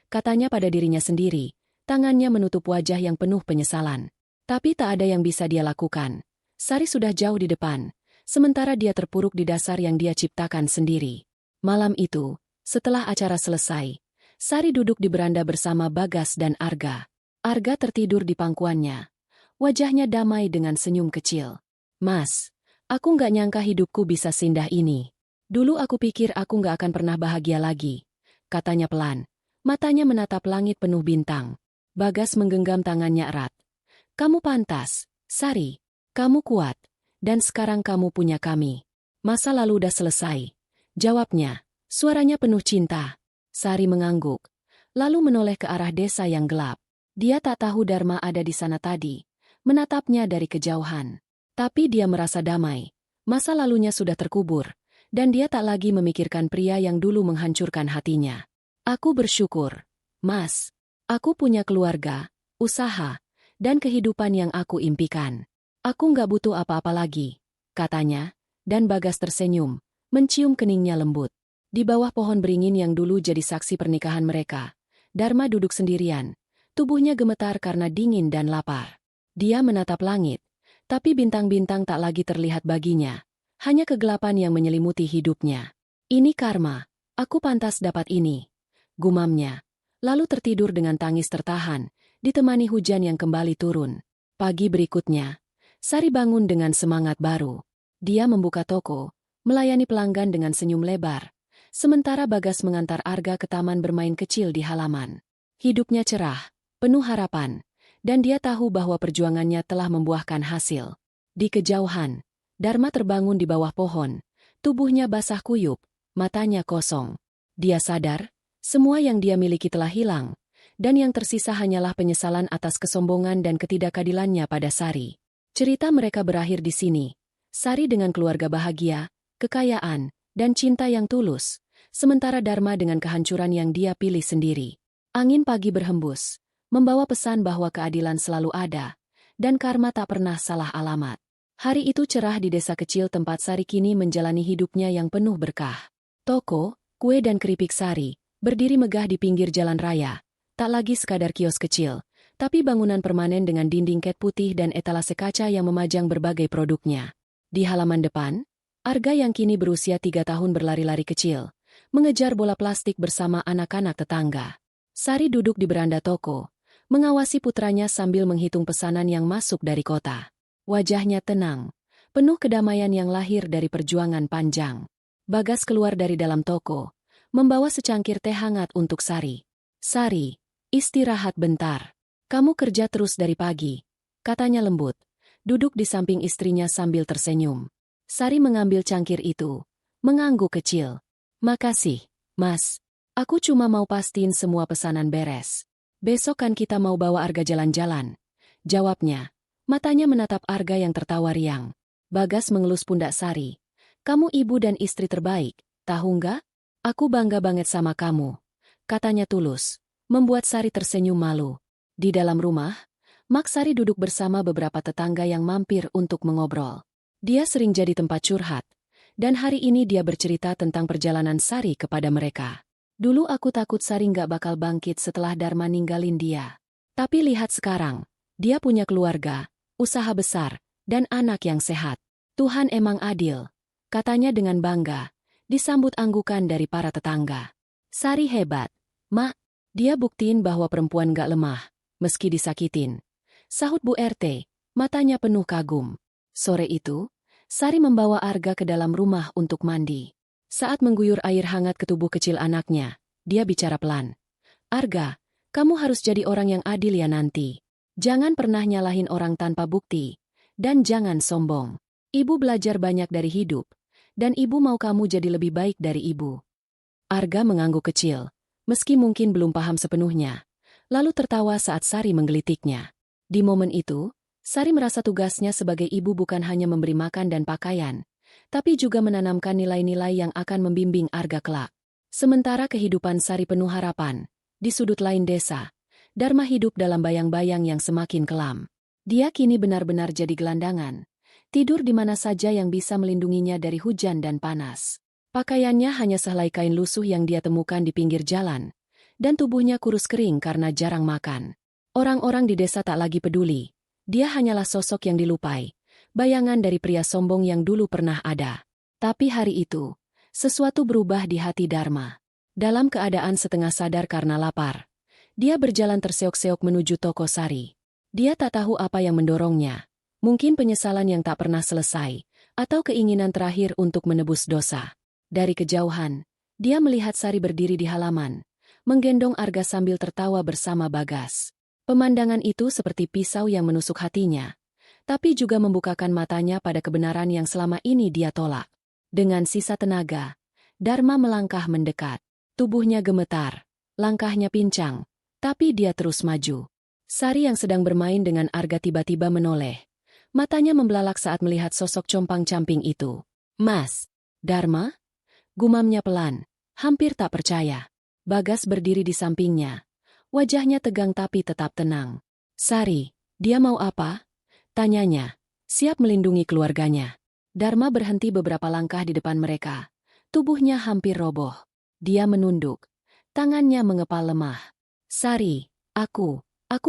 katanya pada dirinya sendiri, tangannya menutup wajah yang penuh penyesalan. Tapi tak ada yang bisa dia lakukan. Sari sudah jauh di depan. Sementara dia terpuruk di dasar yang dia ciptakan sendiri. Malam itu, setelah acara selesai, Sari duduk di beranda bersama Bagas dan Arga. Arga tertidur di pangkuannya. Wajahnya damai dengan senyum kecil. "Mas, aku nggak nyangka hidupku bisa seindah ini. Dulu aku pikir aku nggak akan pernah bahagia lagi," katanya pelan. Matanya menatap langit penuh bintang. Bagas menggenggam tangannya erat. "Kamu pantas, Sari. Kamu kuat. Dan sekarang kamu punya kami. Masa lalu udah selesai," jawabnya. Suaranya penuh cinta. Sari mengangguk, lalu menoleh ke arah desa yang gelap. Dia tak tahu Dharma ada di sana tadi, menatapnya dari kejauhan. Tapi dia merasa damai. Masa lalunya sudah terkubur, dan dia tak lagi memikirkan pria yang dulu menghancurkan hatinya. "Aku bersyukur, Mas. Aku punya keluarga, usaha, dan kehidupan yang aku impikan. Aku nggak butuh apa-apa lagi," katanya, dan Bagas tersenyum, mencium keningnya lembut. Di bawah pohon beringin yang dulu jadi saksi pernikahan mereka, Dharma duduk sendirian, tubuhnya gemetar karena dingin dan lapar. Dia menatap langit, tapi bintang-bintang tak lagi terlihat baginya, hanya kegelapan yang menyelimuti hidupnya. "Ini karma, aku pantas dapat ini," gumamnya, lalu tertidur dengan tangis tertahan, ditemani hujan yang kembali turun. Pagi berikutnya, Sari bangun dengan semangat baru. Dia membuka toko, melayani pelanggan dengan senyum lebar, sementara Bagas mengantar Arga ke taman bermain kecil di halaman. Hidupnya cerah, penuh harapan, dan dia tahu bahwa perjuangannya telah membuahkan hasil. Di kejauhan, Dharma terbangun di bawah pohon, tubuhnya basah kuyup, matanya kosong. Dia sadar, semua yang dia miliki telah hilang, dan yang tersisa hanyalah penyesalan atas kesombongan dan ketidakadilannya pada Sari. Cerita mereka berakhir di sini. Sari dengan keluarga bahagia, kekayaan, dan cinta yang tulus, sementara Dharma dengan kehancuran yang dia pilih sendiri. Angin pagi berhembus, membawa pesan bahwa keadilan selalu ada, dan karma tak pernah salah alamat. Hari itu cerah di desa kecil tempat Sari kini menjalani hidupnya yang penuh berkah. Toko, kue dan keripik Sari berdiri megah di pinggir jalan raya, tak lagi sekadar kios kecil, tapi bangunan permanen dengan dinding cat putih dan etalase kaca yang memajang berbagai produknya. Di halaman depan, Arga yang kini berusia 3 tahun berlari-lari kecil, mengejar bola plastik bersama anak-anak tetangga. Sari duduk di beranda toko, mengawasi putranya sambil menghitung pesanan yang masuk dari kota. Wajahnya tenang, penuh kedamaian yang lahir dari perjuangan panjang. Bagas keluar dari dalam toko, membawa secangkir teh hangat untuk Sari. Sari, istirahat bentar. Kamu kerja terus dari pagi, katanya lembut, duduk di samping istrinya sambil tersenyum. Sari mengambil cangkir itu, mengangguk kecil. Makasih, Mas. Aku cuma mau pastiin semua pesanan beres. Besok kan kita mau bawa Arga jalan-jalan. Jawabnya, matanya menatap Arga yang tertawa riang. Bagas mengelus pundak Sari. Kamu ibu dan istri terbaik, tahu nggak? Aku bangga banget sama kamu, katanya tulus, membuat Sari tersenyum malu. Di dalam rumah, Mak Sari duduk bersama beberapa tetangga yang mampir untuk mengobrol. Dia sering jadi tempat curhat, dan hari ini dia bercerita tentang perjalanan Sari kepada mereka. Dulu aku takut Sari nggak bakal bangkit setelah Dharma ninggalin dia. Tapi lihat sekarang, dia punya keluarga, usaha besar, dan anak yang sehat. Tuhan emang adil, katanya dengan bangga, disambut anggukan dari para tetangga. Sari hebat, Mak. Dia buktiin bahwa perempuan nggak lemah, meski disakitin. Sahut Bu RT, matanya penuh kagum. Sore itu, Sari membawa Arga ke dalam rumah untuk mandi. Saat mengguyur air hangat ke tubuh kecil anaknya, dia bicara pelan. Arga, kamu harus jadi orang yang adil ya nanti. Jangan pernah nyalahin orang tanpa bukti. Dan jangan sombong. Ibu belajar banyak dari hidup. Dan ibu mau kamu jadi lebih baik dari ibu. Arga mengangguk kecil, meski mungkin belum paham sepenuhnya. Lalu tertawa saat Sari menggelitiknya. Di momen itu, Sari merasa tugasnya sebagai ibu bukan hanya memberi makan dan pakaian, tapi juga menanamkan nilai-nilai yang akan membimbing Arga kelak. Sementara kehidupan Sari penuh harapan, di sudut lain desa, Dharma hidup dalam bayang-bayang yang semakin kelam. Dia kini benar-benar jadi gelandangan, tidur di mana saja yang bisa melindunginya dari hujan dan panas. Pakaiannya hanya sehelai kain lusuh yang dia temukan di pinggir jalan, dan tubuhnya kurus kering karena jarang makan. Orang-orang di desa tak lagi peduli. Dia hanyalah sosok yang dilupai, bayangan dari pria sombong yang dulu pernah ada. Tapi hari itu, sesuatu berubah di hati Dharma. Dalam keadaan setengah sadar karena lapar, dia berjalan terseok-seok menuju toko Sari. Dia tak tahu apa yang mendorongnya, mungkin penyesalan yang tak pernah selesai, atau keinginan terakhir untuk menebus dosa. Dari kejauhan, dia melihat Sari berdiri di halaman, menggendong Arga sambil tertawa bersama Bagas. Pemandangan itu seperti pisau yang menusuk hatinya, tapi juga membukakan matanya pada kebenaran yang selama ini dia tolak. Dengan sisa tenaga, Dharma melangkah mendekat. Tubuhnya gemetar, langkahnya pincang, tapi dia terus maju. Sari yang sedang bermain dengan Arga tiba-tiba menoleh. Matanya membelalak saat melihat sosok compang-camping itu. Mas, Dharma? Gumamnya pelan, hampir tak percaya. Bagas berdiri di sampingnya. Wajahnya tegang tapi tetap tenang. Sari, dia mau apa? Tanyanya, siap melindungi keluarganya. Dharma berhenti beberapa langkah di depan mereka. Tubuhnya hampir roboh. Dia menunduk. Tangannya mengepal lemah. Sari, aku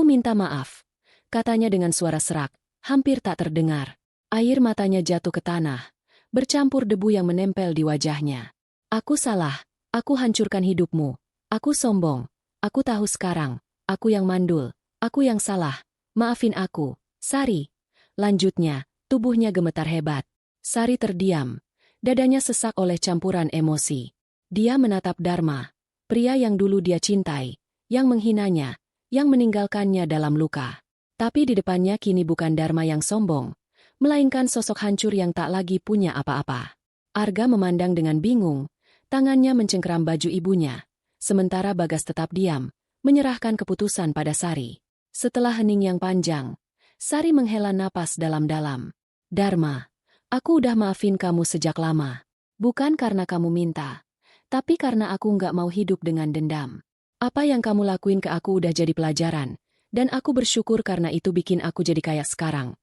minta maaf. Katanya dengan suara serak, hampir tak terdengar. Air matanya jatuh ke tanah, bercampur debu yang menempel di wajahnya. Aku salah, aku hancurkan hidupmu. Aku sombong. Aku tahu sekarang, aku yang mandul, aku yang salah. Maafin aku, Sari. Lanjutnya, tubuhnya gemetar hebat. Sari terdiam, dadanya sesak oleh campuran emosi. Dia menatap Dharma, pria yang dulu dia cintai, yang menghinanya, yang meninggalkannya dalam luka. Tapi di depannya kini bukan Dharma yang sombong, melainkan sosok hancur yang tak lagi punya apa-apa. Arga memandang dengan bingung, tangannya mencengkeram baju ibunya. Sementara Bagas tetap diam, menyerahkan keputusan pada Sari. Setelah hening yang panjang, Sari menghela napas dalam-dalam. Dharma, aku udah maafin kamu sejak lama. Bukan karena kamu minta, tapi karena aku nggak mau hidup dengan dendam. Apa yang kamu lakuin ke aku udah jadi pelajaran, dan aku bersyukur karena itu bikin aku jadi kayak sekarang.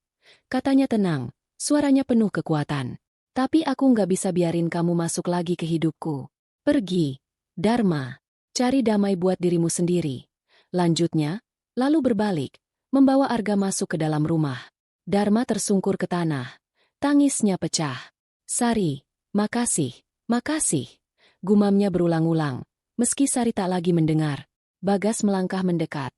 Katanya tenang, suaranya penuh kekuatan. Tapi aku nggak bisa biarin kamu masuk lagi ke hidupku. Pergi, Dharma. Cari damai buat dirimu sendiri. Lanjutnya, lalu berbalik, membawa Arga masuk ke dalam rumah. Dharma tersungkur ke tanah. Tangisnya pecah. "Sari, makasih, makasih." Gumamnya berulang-ulang, meski Sari tak lagi mendengar. Bagas melangkah mendekat,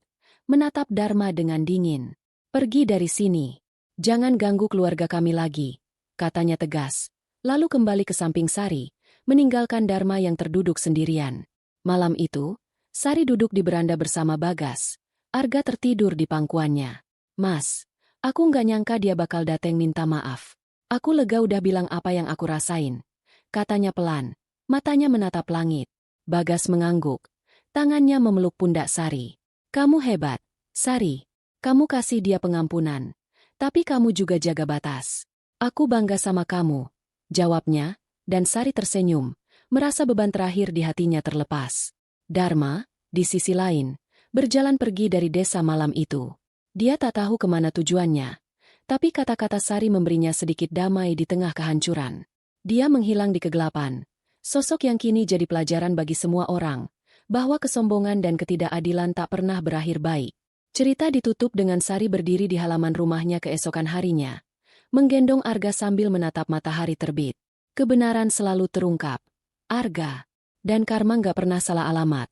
menatap Dharma dengan dingin. "Pergi dari sini. Jangan ganggu keluarga kami lagi," katanya tegas. Lalu kembali ke samping Sari, meninggalkan Dharma yang terduduk sendirian. Malam itu, Sari duduk di beranda bersama Bagas. Arga tertidur di pangkuannya. "Mas, aku nggak nyangka dia bakal dateng minta maaf. Aku lega udah bilang apa yang aku rasain," katanya pelan. Matanya menatap langit. Bagas mengangguk. Tangannya memeluk pundak Sari. "Kamu hebat, Sari. Kamu kasih dia pengampunan. Tapi kamu juga jaga batas. Aku bangga sama kamu," jawabnya, dan Sari tersenyum, merasa beban terakhir di hatinya terlepas. Dharma, di sisi lain, berjalan pergi dari desa malam itu. Dia tak tahu kemana tujuannya, tapi kata-kata Sari memberinya sedikit damai di tengah kehancuran. Dia menghilang di kegelapan, sosok yang kini jadi pelajaran bagi semua orang, bahwa kesombongan dan ketidakadilan tak pernah berakhir baik. Cerita ditutup dengan Sari berdiri di halaman rumahnya keesokan harinya, menggendong Arga sambil menatap matahari terbit. Kebenaran selalu terungkap. "Arga dan Karma nggak pernah salah alamat,"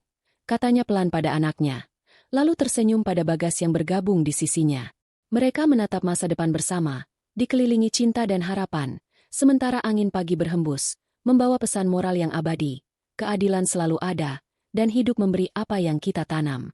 katanya pelan pada anaknya, lalu tersenyum pada Bagas yang bergabung di sisinya. Mereka menatap masa depan bersama, dikelilingi cinta dan harapan, sementara angin pagi berhembus, membawa pesan moral yang abadi. Keadilan selalu ada, dan hidup memberi apa yang kita tanam.